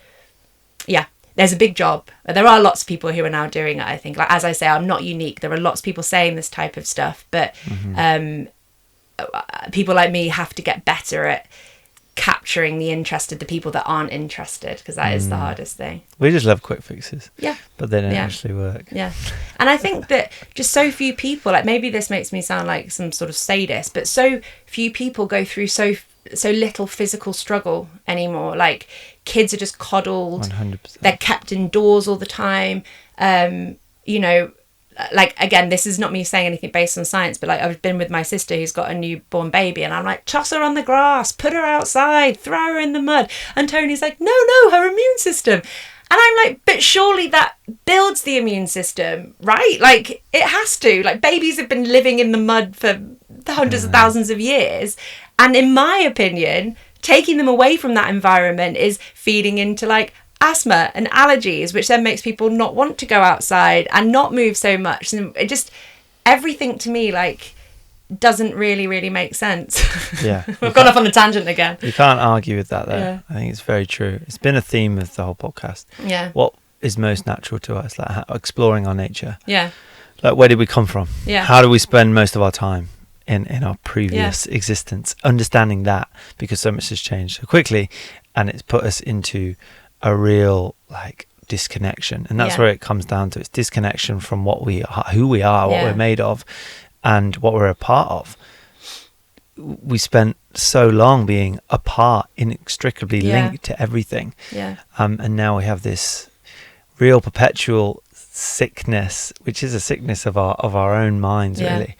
yeah, there's a big job. There are lots of people who are now doing it, I think. Like, as I say, I'm not unique. There are lots of people saying this type of stuff, but people like me have to get better at capturing the interest of the people that aren't interested, because that is the hardest thing. We just love quick fixes. Yeah. But they don't actually work. Yeah. And I think that just so few people, like maybe this makes me sound like some sort of sadist, but so few people go through so little physical struggle anymore. Like kids are just coddled. 100%. They're kept indoors all the time. You know, like, again, this is not me saying anything based on science, but like I've been with my sister who's got a newborn baby, and I'm like, toss her on the grass, put her outside, throw her in the mud. And Tony's like, no, her immune system. And I'm like, but surely that builds the immune system, right? Like, it has to. Like, babies have been living in the mud for hundreds of thousands of years. And in my opinion, taking them away from that environment is feeding into like asthma and allergies, which then makes people not want to go outside and not move so much. And it just, everything to me like doesn't really make sense. Yeah. We've gone off on a tangent again. You can't argue with that though. Yeah. I think it's very true. It's been a theme of the whole podcast. Yeah. What is most natural to us, like exploring our nature. Yeah. Like, where did we come from? Yeah. How do we spend most of our time in our previous existence? Understanding that, because so much has changed so quickly, and it's put us into a real like disconnection, and that's where it comes down to. It's disconnection from what we are, who we are, what we're made of, and what we're a part of. We spent so long being apart, inextricably linked to everything, and now we have this real perpetual sickness, which is a sickness of our own minds, really.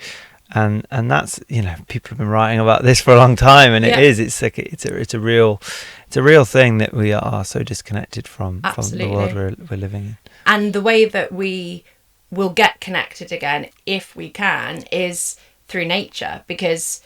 And that's, you know, people have been writing about this for a long time, and it's a real thing that we are so disconnected from the world we're living in. And the way that we will get connected again, if we can, is through nature, because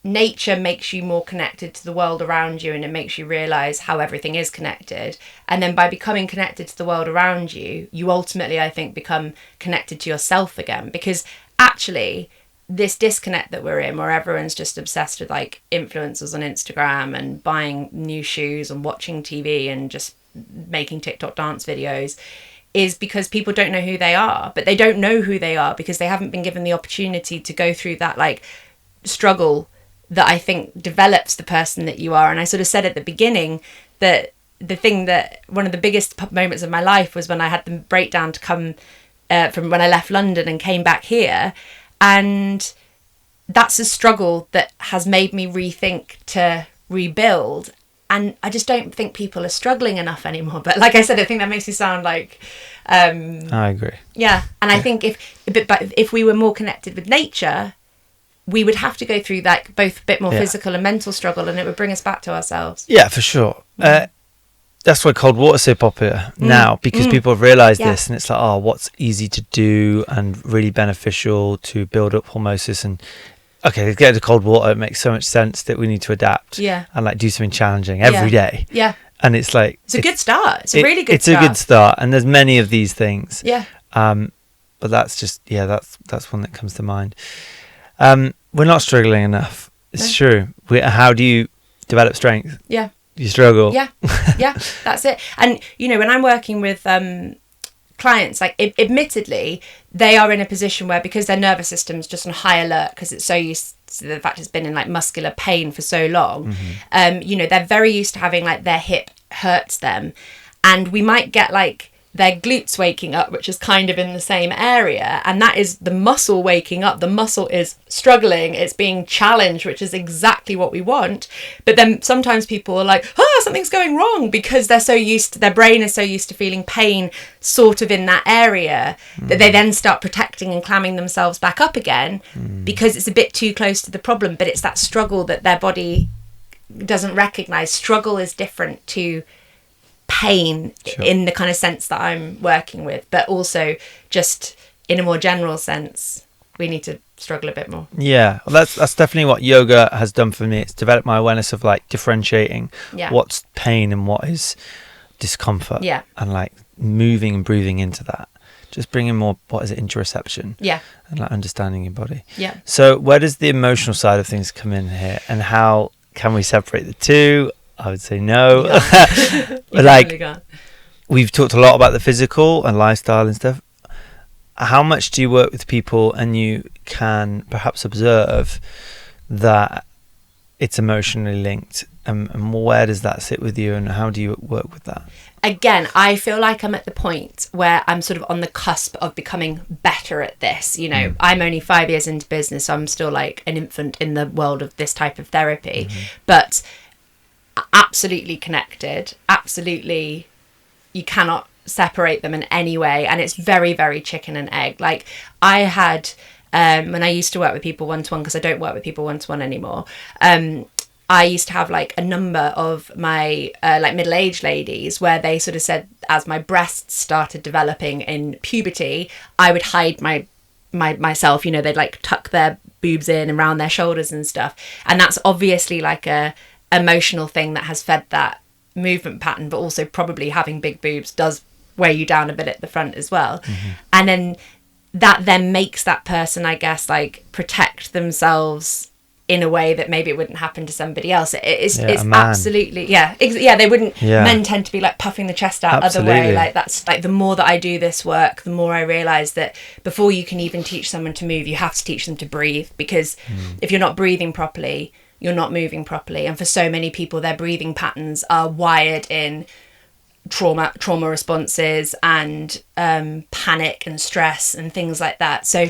nature makes you more connected to the world around you, and it makes you realize how everything is connected. And then by becoming connected to the world around you, you ultimately, I think, become connected to yourself again, because actually this disconnect that we're in, where everyone's just obsessed with like influencers on Instagram and buying new shoes and watching TV and just making TikTok dance videos, is because people don't know who they are. But they don't know who they are because they haven't been given the opportunity to go through that like struggle that I think develops the person that you are. And I sort of said at the beginning that the thing that one of the biggest moments of my life was when I had the breakdown to come from when I left London and came back here. And that's a struggle that has made me rethink to rebuild. and I just don't think people are struggling enough anymore. But like I said, I think that makes me sound like I agree. Yeah, and I think if we were more connected with nature, we would have to go through like both a bit more physical and mental struggle, and it would bring us back to ourselves. Yeah, for sure. That's why cold water's so popular now, because people have realised this, and it's like, oh, what's easy to do and really beneficial to build up hormosis, and okay, let's get into cold water. It makes so much sense that we need to adapt and like do something challenging every day. Yeah. And it's like it's a good start. It's a really good start. It's a good start, and there's many of these things. Yeah. But that's just that's one that comes to mind. We're not struggling enough. It's true. How do you develop strength? Yeah. You struggle. Yeah, that's it. And you know, when I'm working with clients, like admittedly, they are in a position where, because their nervous system's just on high alert because it's so used to the fact it's been in like muscular pain for so long. You know, they're very used to having like their hip hurts them, and we might get like their glutes waking up, which is kind of in the same area, and that is the muscle waking up. The muscle is struggling, it's being challenged, which is exactly what we want. But then sometimes people are like, something's going wrong, because their brain is so used to feeling pain sort of in that area that they then start protecting and clamming themselves back up again because it's a bit too close to the problem. But it's that struggle that their body doesn't recognize. Struggle is different to pain in the kind of sense that I'm working with, but also just in a more general sense, we need to struggle a bit more. Yeah, well, that's definitely what yoga has done for me. It's developed my awareness of like differentiating what's pain and what is discomfort, and like moving and breathing into that, just bringing more, what is it, interoception, and like understanding your body. So where does the emotional side of things come in here, and how can we separate the two? I would say no. Like, we've talked a lot about the physical and lifestyle and stuff. How much do you work with people and you can perhaps observe that it's emotionally linked, and where does that sit with you, and how do you work with that? Again, I feel like I'm at the point where I'm sort of on the cusp of becoming better at this. You know, I'm only 5 years into business, so I'm still like an infant in the world of this type of therapy. But absolutely connected, absolutely, you cannot separate them in any way, and it's very, very chicken and egg. Like I had when I used to work with people one-to-one, because I don't work with people one-to-one anymore, I used to have like a number of my like middle-aged ladies where they sort of said, as my breasts started developing in puberty, I would hide myself, you know, they'd like tuck their boobs in and around their shoulders and stuff, and that's obviously like a emotional thing that has fed that movement pattern, but also probably having big boobs does weigh you down a bit at the front as well. And then that then makes that person, I guess, like protect themselves in a way that maybe it wouldn't happen to somebody else. It's absolutely they wouldn't. Men tend to be like puffing the chest out other way. Like that's like, the more that I do this work, the more I realize that before you can even teach someone to move, you have to teach them to breathe, because if you're not breathing properly, you're not moving properly. And for so many people, their breathing patterns are wired in trauma responses and panic and stress and things like that. So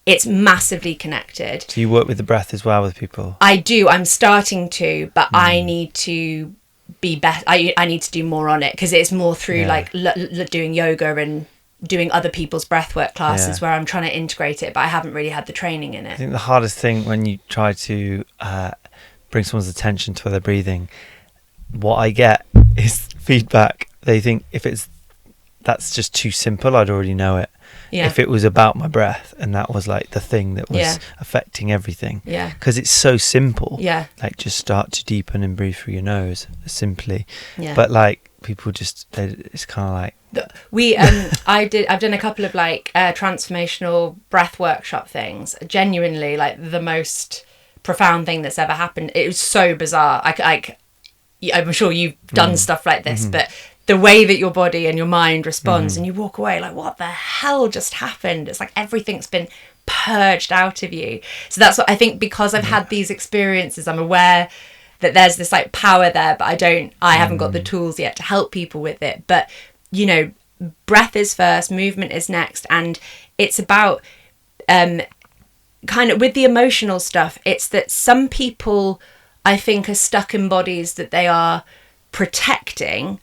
it's massively connected. So you work with the breath as well with people? I do. I'm starting to, but I need to be better. I need to do more on it, because it's more through like doing yoga and doing other people's breathwork classes where I'm trying to integrate it, but I haven't really had the training in it. I think the hardest thing when you try to bring someone's attention to their breathing, what I get is feedback. They think that's just too simple, I'd already know it. If it was about my breath and that was like the thing that was affecting everything, because it's so simple, like just start to deepen and breathe through your nose simply, but like people just, it's kind of like I've done a couple of like transformational breath workshop things. Genuinely, like the most profound thing that's ever happened. It was so bizarre. I'm sure you've done stuff like this, but the way that your body and your mind responds, and you walk away like, what the hell just happened? It's like everything's been purged out of you. So that's what I think, because I've had these experiences, I'm aware that there's this like power there, but I haven't got the tools yet to help people with it. But you know, breath is first, movement is next, and it's about kind of with the emotional stuff, it's that some people I think are stuck in bodies that they are protecting,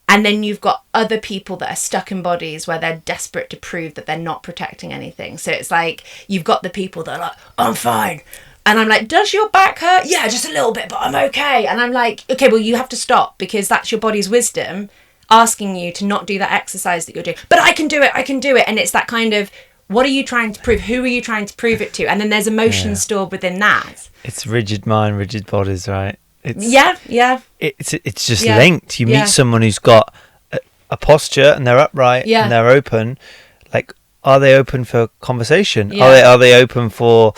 and then you've got other people that are stuck in bodies where they're desperate to prove that they're not protecting anything. So it's like you've got the people that are like, I'm fine. And I'm like, does your back hurt? Yeah, just a little bit, but I'm okay. And I'm like, okay, well, you have to stop, because that's your body's wisdom asking you to not do that exercise that you're doing. But I can do it. And it's that kind of, what are you trying to prove? Who are you trying to prove it to? And then there's emotions stored within that. It's rigid mind, rigid bodies, right? It's just linked. You meet someone who's got a posture and they're upright and they're open. Like, are they open for conversation? Are they open for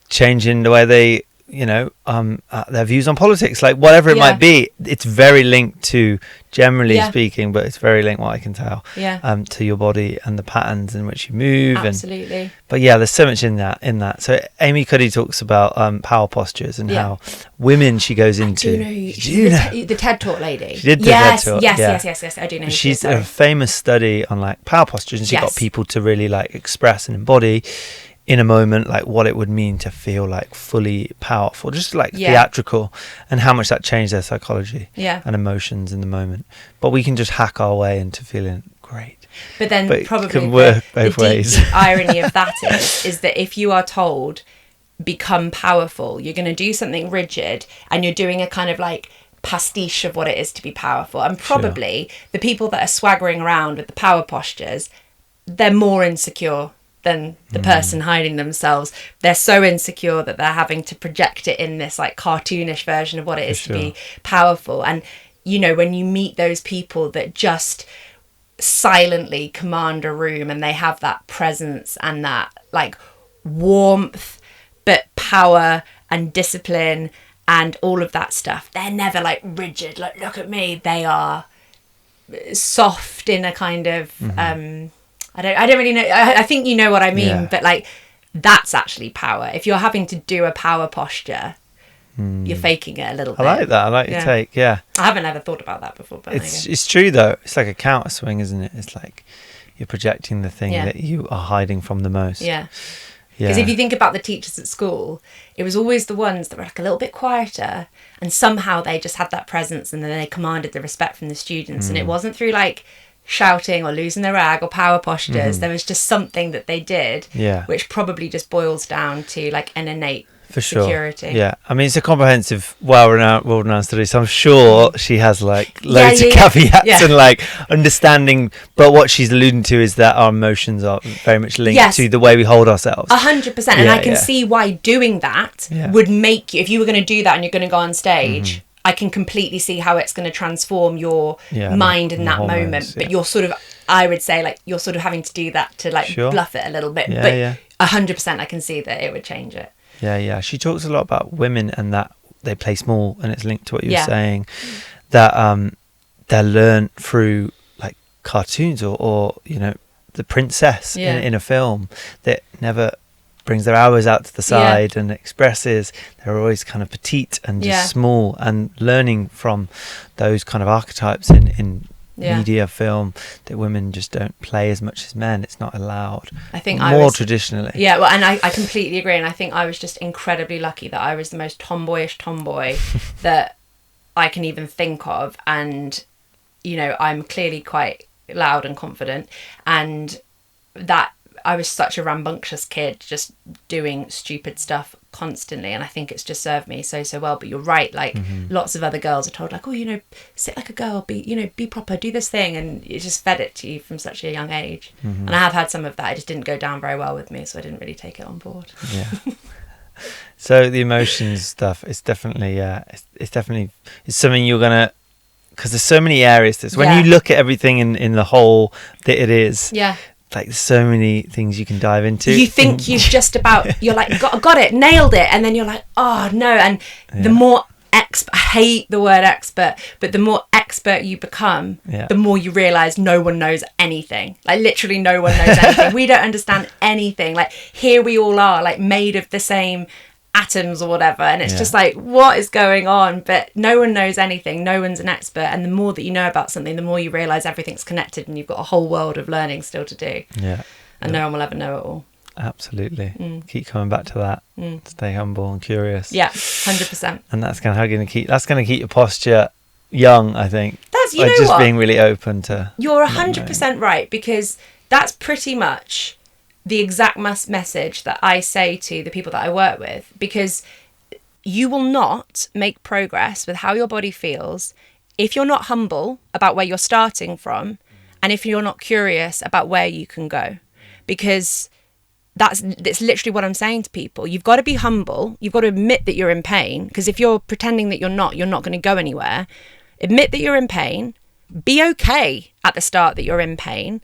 changing the way they, their views on politics? Like, whatever it might be, it's very linked to, generally speaking, but it's very linked, what I can tell, to your body and the patterns in which you move. Absolutely. But there's so much in that. So Amy Cuddy talks about power postures and how women she goes into. The TED Talk lady. She did the TED Talk. Yes. I do know. She's a famous study on like power postures, and she got people to really like express and embody in a moment like what it would mean to feel like fully powerful, just like theatrical, and how much that changed their psychology and emotions in the moment. But we can just hack our way into feeling great. But then probably it can work both ways. The irony of that is that if you are told become powerful, you're going to do something rigid, and you're doing a kind of like pastiche of what it is to be powerful. And probably the people that are swaggering around with the power postures, they're more insecure than the person hiding themselves. They're so insecure that they're having to project it in this like cartoonish version of what it is to be powerful. And when you meet those people that just silently command a room, and they have that presence and that like warmth, but power and discipline and all of that stuff, they're never like rigid, like, look at me. They are soft in a kind of I don't really know. I think you know what I mean, but like, that's actually power. If you're having to do a power posture, you're faking it a little bit. I like that. I like your take. Yeah. I haven't ever thought about that before, but it's true though. It's like a counter swing, isn't it? It's like you're projecting the thing that you are hiding from the most. Yeah. Because if you think about the teachers at school, it was always the ones that were like a little bit quieter, and somehow they just had that presence, and then they commanded the respect from the students. And it wasn't through like shouting or losing their rag or power postures. There was just something that they did, which probably just boils down to like an innate security. Yeah, I mean, it's a comprehensive, well-renowned study, so I'm sure she has like loads of caveats and like understanding, but what she's alluding to is that our emotions are very much linked to the way we hold ourselves. 100%. And I can see why doing that would make you, if you were going to do that and you're going to go on stage, I can completely see how it's going to transform your mind in that moment. But you're sort of, I would say, like, you're sort of having to do that to like bluff it a little bit. But 100% I can see that it would change it. Yeah. She talks a lot about women and that they play small, and it's linked to what you were saying, that they're learned through like cartoons or the princess in a film that never brings their hours out to the side and expresses. They're always kind of petite and just small, and learning from those kind of archetypes in media, film, that women just don't play as much as men. It's not allowed. I think traditionally. Yeah, well, and I completely agree. And I think I was just incredibly lucky that I was the most tomboyish tomboy that I can even think of. And, I'm clearly quite loud and confident, and that I was such a rambunctious kid, just doing stupid stuff constantly, and I think it's just served me so well. But you're right, like lots of other girls are told like, oh, sit like a girl, be proper, do this thing, and it just fed it to you from such a young age. And I have had some of that. It just didn't go down very well with me, so I didn't really take it on board. So the emotions stuff is definitely it's something you're gonna, because there's so many areas to this. When you look at everything in the whole that it is, like so many things you can dive into. You think you're like, got it, nailed it, and then you're like, oh no. And the more I hate the word expert, but the more expert you become, the more you realise no one knows anything. Like literally no one knows anything. We don't understand anything. Like here we all are, like made of the same atoms or whatever, and it's just like, what is going on? But no one knows anything, no one's an expert, and the more that you know about something, the more you realise everything's connected, and you've got a whole world of learning still to do, and no one will ever know it all. Absolutely. Keep coming back to that. Stay humble and curious. 100%. And that's going to keep your posture young, I think. That's, you know just what? Being really open to... You're 100% right, because that's pretty much the exact message that I say to the people that I work with, because you will not make progress with how your body feels if you're not humble about where you're starting from, and if you're not curious about where you can go. Because that's literally what I'm saying to people. You've got to be humble. You've got to admit that you're in pain, because if you're pretending that you're not going to go anywhere. Admit that you're in pain. Be okay at the start that you're in pain.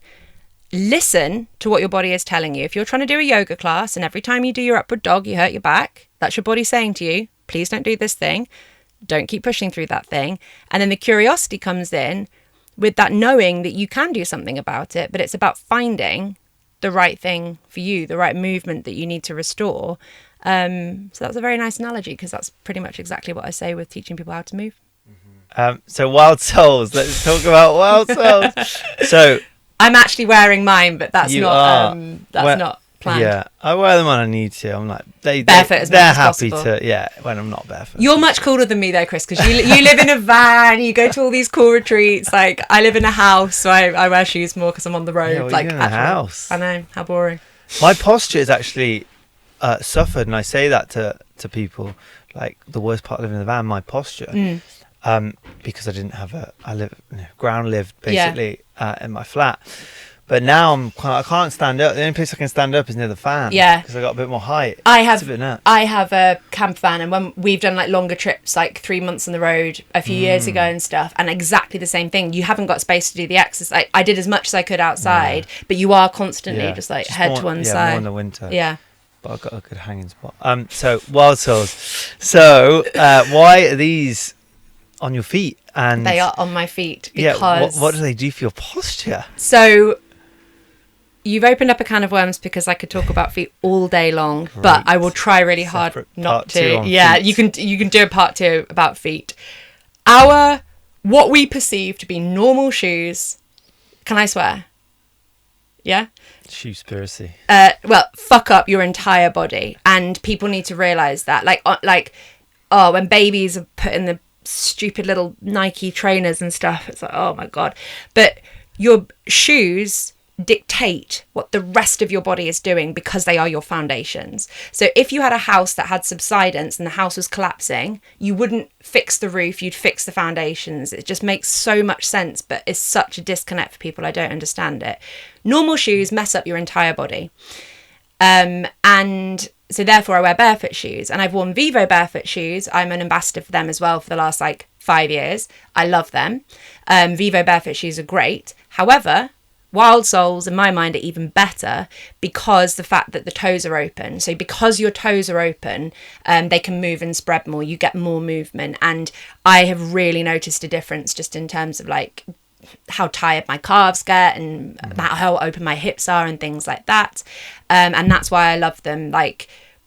Listen to what your body is telling you. If you're trying to do a yoga class and every time you do your upward dog, you hurt your back, that's your body saying to you, please don't do this thing. Don't keep pushing through that thing. And then the curiosity comes in with that knowing that you can do something about it, but it's about finding the right thing for you, the right movement that you need to restore. So that's a very nice analogy, because that's pretty much exactly what I say with teaching people how to move. So Wildsoles, let's talk about Wildsoles. So I'm actually wearing mine, but that's not planned. Yeah, I wear them when I need to. I'm like they're happy to when I'm not barefoot. You're much cooler than me though, Chris, because you live in a van, you go to all these cool retreats. Like I live in a house, so I wear shoes more because I'm on the road. Yeah, like in a house. I know, how boring. My posture is actually suffered, and I say that to people. Like the worst part of living in the van, my posture. Because I ground lived basically in my flat, but now I can't stand up. The only place I can stand up is near the fan. Because I got a bit more height. I have a camper van, and when we've done like longer trips, like 3 months on the road a few years ago and stuff, and exactly the same thing. You haven't got space to do the exercise. I did as much as I could outside, but you are constantly just head to one side. More in the winter. Yeah. But I've got a good hanging spot. So Wildsoles. So why are these on your feet? And they are on my feet because what do they do for your posture? So you've opened up a can of worms, because I could talk about feet all day long. Great. But I will try really hard not to. Yeah, feet. you can do a part 2 about feet. What we perceive to be normal shoes. Can I swear? Yeah. Shoespiracy. Well, fuck up your entire body, and people need to realize that. When babies are put in the stupid little Nike trainers and stuff, it's like, oh my god. But your shoes dictate what the rest of your body is doing, because they are your foundations. So if you had a house that had subsidence and the house was collapsing, you wouldn't fix the roof, you'd fix the foundations. It just makes so much sense, but it's such a disconnect for people. I don't understand it. Normal shoes mess up your entire body, and so therefore I wear barefoot shoes, and I've worn Vivo barefoot shoes. I'm an ambassador for them as well for the last 5 years. I love them. Vivo barefoot shoes are great. However, Wildsoles in my mind are even better, because the fact that the toes are open. So because your toes are open, they can move and spread more. You get more movement, and I have really noticed a difference just in terms of how tired my calves get and how open my hips are and things like that. And that's why I love them.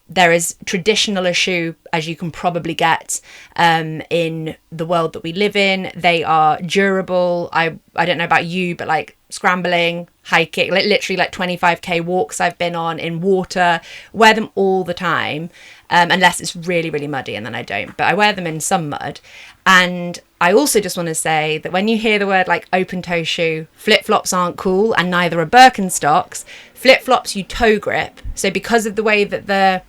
They're as traditional a shoe as you can probably get in the world that we live in. They are durable. I don't know about you, but scrambling, hiking, literally 25k walks I've been on in water. Wear them all the time, unless it's really, really muddy, and then I don't. But I wear them in some mud. And I also just want to say that when you hear the word open toe shoe, flip-flops aren't cool, and neither are Birkenstocks. Flip-flops, you toe grip. So because of the way that the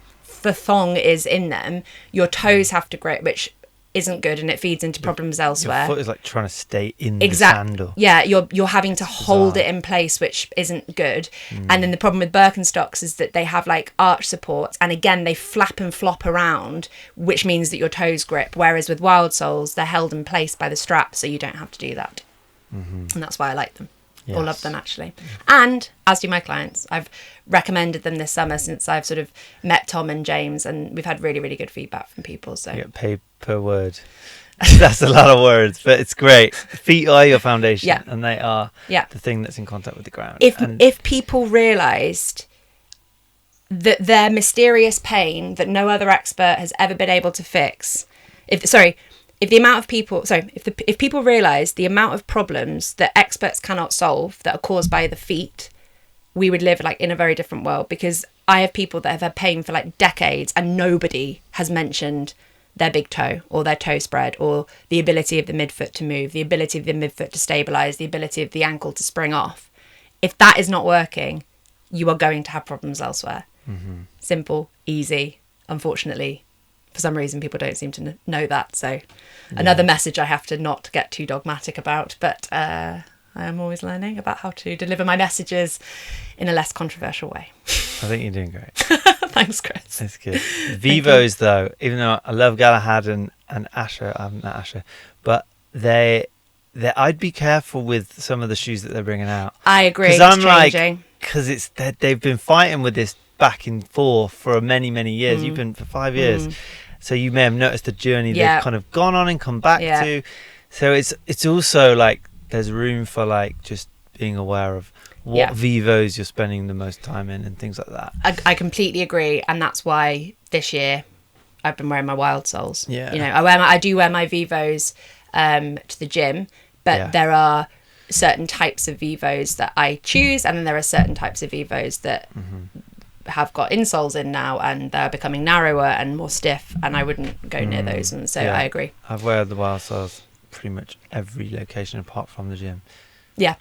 thong is in them, your toes have to grip, which isn't good, and it feeds into problems elsewhere. Your foot is trying to stay in the sandal. Yeah, you're having to hold it in place, which isn't good. And then the problem with Birkenstocks is that they have arch supports, and again they flap and flop around, which means that your toes grip. Whereas with Wildsoles, they're held in place by the strap, so you don't have to do that. And that's why I like them. Yes. Or love them, actually. And as do my clients. I've recommended them this summer since I've sort of met Tom and James, and we've had really, really good feedback from people. So you get paid per word. That's a lot of words, but it's great. Feet are your foundation, and they are the thing that's in contact with the ground. If people realised that their mysterious pain that no other expert has ever been able to fix, if people realise the amount of problems that experts cannot solve that are caused by the feet, we would live in a very different world. Because I have people that have had pain for decades, and nobody has mentioned their big toe or their toe spread, or the ability of the midfoot to move, the ability of the midfoot to stabilize, the ability of the ankle to spring off. If that is not working, you are going to have problems elsewhere. Simple, easy. Unfortunately, for some reason, people don't seem to know that. So another message I have to not get too dogmatic about, but I am always learning about how to deliver my messages in a less controversial way. I think you're doing great. Thanks, Chris. That's good. Vivos, though, even though I love Galahad and Asher, not Asher, but I'd be careful with some of the shoes that they're bringing out. I agree. Because I'm changing. Because they've been fighting with this back and forth for many, many years. You've been for 5 years. So you may have noticed the journey they've kind of gone on and come back to. So it's also like there's room for like just being aware of what Vivos you're spending the most time in and things like that. I completely agree, and that's why this year I've been wearing my Wildsoles. Yeah, you know, I do wear my Vivos to the gym, but there are certain types of Vivos that I choose, and then there are certain types of Vivos that have got insoles in now, and they're becoming narrower and more stiff, and I wouldn't go near those. And so I agree. I've wear the Wildsoles pretty much every location apart from the gym. Yeah.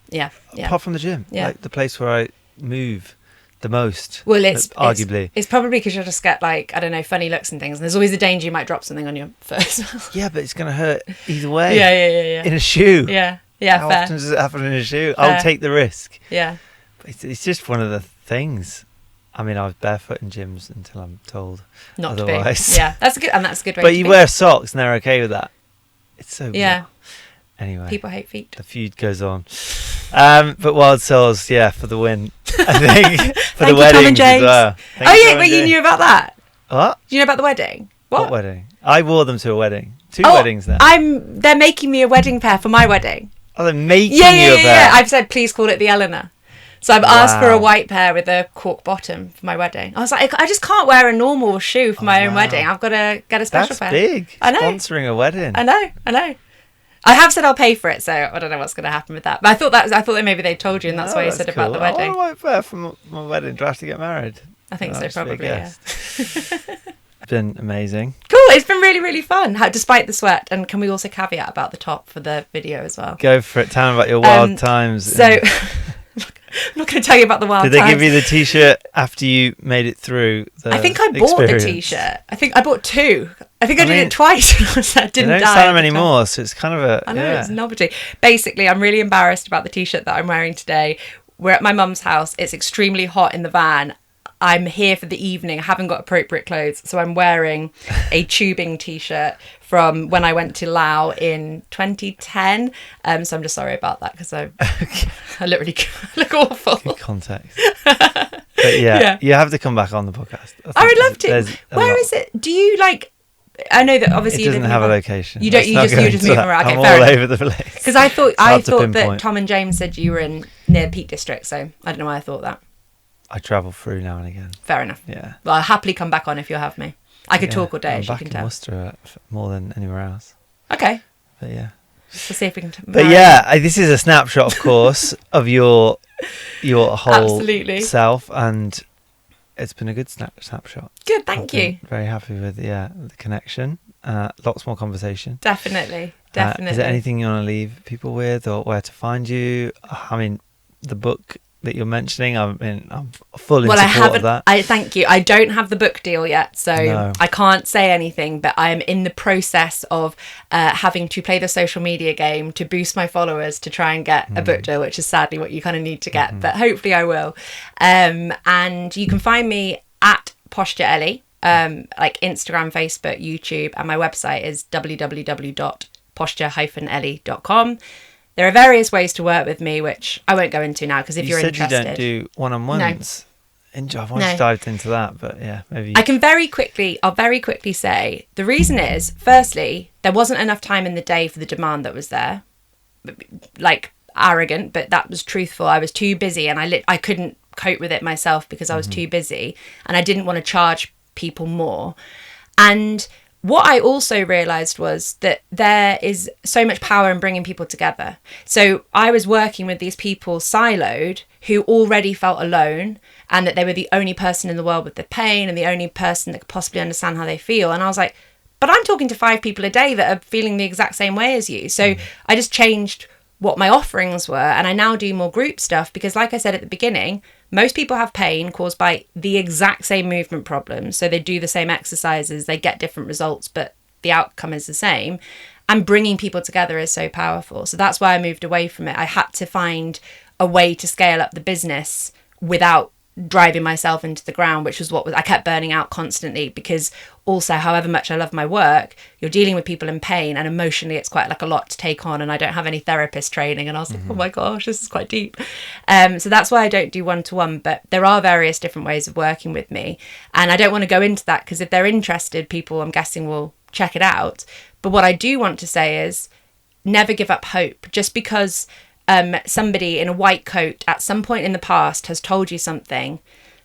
Apart from the gym, like the place where I move the most. Well, it's arguably it's probably because you'll just get like, I don't know, funny looks and things, and there's always the danger you might drop something on your foot. Yeah, but it's gonna hurt either way. Yeah. In a shoe. Yeah. How fair. often does it happen in a shoe? I'll take the risk. Yeah. But it's just one of the things. I mean, I was barefoot in gyms until I'm told not otherwise. To be. Yeah, that's a good way. But you wear socks and they're okay with that. It's so bizarre. Anyway, people hate feet. The feud goes on. But Wildsoles, for the win. I think for the weddings as well. You knew about that? What? Do you know about the wedding? What wedding? I wore them to a wedding. Two weddings now. They're making me a wedding pair for my wedding. Oh, they're making you a pair? Yeah. I've said, please call it the Eleanor. So I've asked for a white pair with a cork bottom for my wedding. I was like, I just can't wear a normal shoe for my own wedding. I've got to get a special pair. That's big. I know. Sponsoring a wedding. I know. I have said I'll pay for it, so I don't know what's going to happen with that. But I thought that maybe they told you, and that's why you said cool. about the wedding. I want a white pair for my wedding. Do I have to get married? I think so, probably. Yeah. It's been amazing. Cool. It's been really, really fun. Despite the sweat. And can we also caveat about the top for the video as well? Go for it. Tell me about your wild times. So I'm not going to tell you about the wild times. Did they give you the t-shirt after you made it through I think I bought the t-shirt. I think I bought two. I think I did it twice. I didn't they don't sell them anymore, so it's kind of I know, it's a novelty. Basically, I'm really embarrassed about the t-shirt that I'm wearing today. We're at my mum's house. It's extremely hot in the van. I'm here for the evening. I haven't got appropriate clothes, so I'm wearing a tubing t-shirt from when I went to Laos in 2010. So I'm just sorry about that, because I look awful. Good context. But you have to come back on the podcast. I would love to. Where is it? Do you like? I know that obviously it doesn't have a location. You don't. You just move around. Okay, I'm all over the place. Because I thought that Tom and James said you were near Peak District, so I don't know why I thought that. I travel through now and again. Fair enough. Yeah. Well, I'll happily come back on if you'll have me. I could talk all day, as you can tell. I'm back in Worcester more than anywhere else. Okay. But yeah. We'll see if we can. But this is a snapshot, of course, of your whole self, and it's been a good snapshot. Good, thank you. Very happy with the connection. Lots more conversation. Definitely. Is there anything you want to leave people with, or where to find you? I mean, the book that you're mentioning, I'm full in support of that. Thank you. I don't have the book deal yet, so I can't say anything, but I'm in the process of having to play the social media game to boost my followers to try and get a book deal, which is sadly what you kind of need to get, but hopefully I will. And you can find me at Posture Ellie, like Instagram, Facebook, YouTube, and my website is www.posture-ellie.com. There are various ways to work with me, which I won't go into now, because if you're interested... You said you don't do one-on-ones. No. I've once dived into that, but maybe... I'll very quickly say, the reason is, firstly, there wasn't enough time in the day for the demand that was there. Like, arrogant, but that was truthful. I was too busy, and I couldn't cope with it myself because I was too busy, and I didn't want to charge people more. And... what I also realised was that there is so much power in bringing people together. So I was working with these people siloed who already felt alone, and that they were the only person in the world with the pain and the only person that could possibly understand how they feel. And I was like, But I'm talking to 5 people a day that are feeling the exact same way as you. So I just changed what my offerings were, and I now do more group stuff because, like I said at the beginning, most people have pain caused by the exact same movement problems. So they do the same exercises, they get different results, but the outcome is the same. And bringing people together is so powerful. So that's why I moved away from it. I had to find a way to scale up the business without driving myself into the ground, which was I kept burning out constantly, because also, however much I love my work, you're dealing with people in pain, and emotionally it's quite like a lot to take on, and I don't have any therapist training, and I was like, oh my gosh, this is quite deep. So that's why I don't do one-to-one, but there are various different ways of working with me, and I don't want to go into that because if they're interested, people, I'm guessing, will check it out. But what I do want to say is never give up hope. Just because somebody in a white coat at some point in the past has told you something,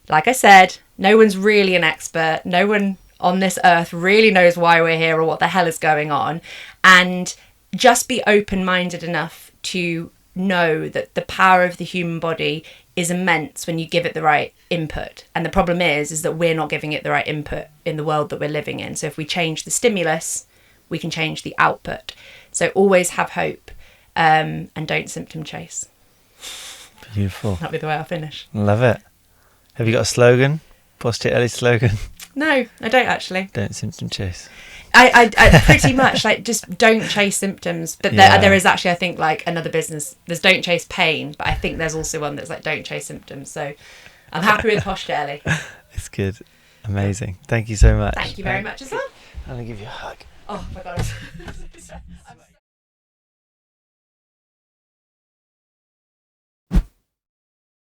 like I said, no one's really an expert. No one on this earth really knows why we're here or what the hell is going on. And just be open-minded enough to know that the power of the human body is immense when you give it the right input. And the problem is that we're not giving it the right input in the world that we're living in. So if we change the stimulus, we can change the output. So always have hope. And don't symptom chase. Beautiful. That'll be the way I'll finish. Love it. Have you got a slogan? Positive Ellie slogan? No, I don't actually. Don't symptom chase. I pretty much like just don't chase symptoms. But there is actually, I think, like another business. There's don't chase pain, but I think there's also one that's like don't chase symptoms. So I'm happy with Positive Ellie. It's good. Amazing. Thank you so much. Thank you very much as well. I'm going to give you a hug. Oh my God.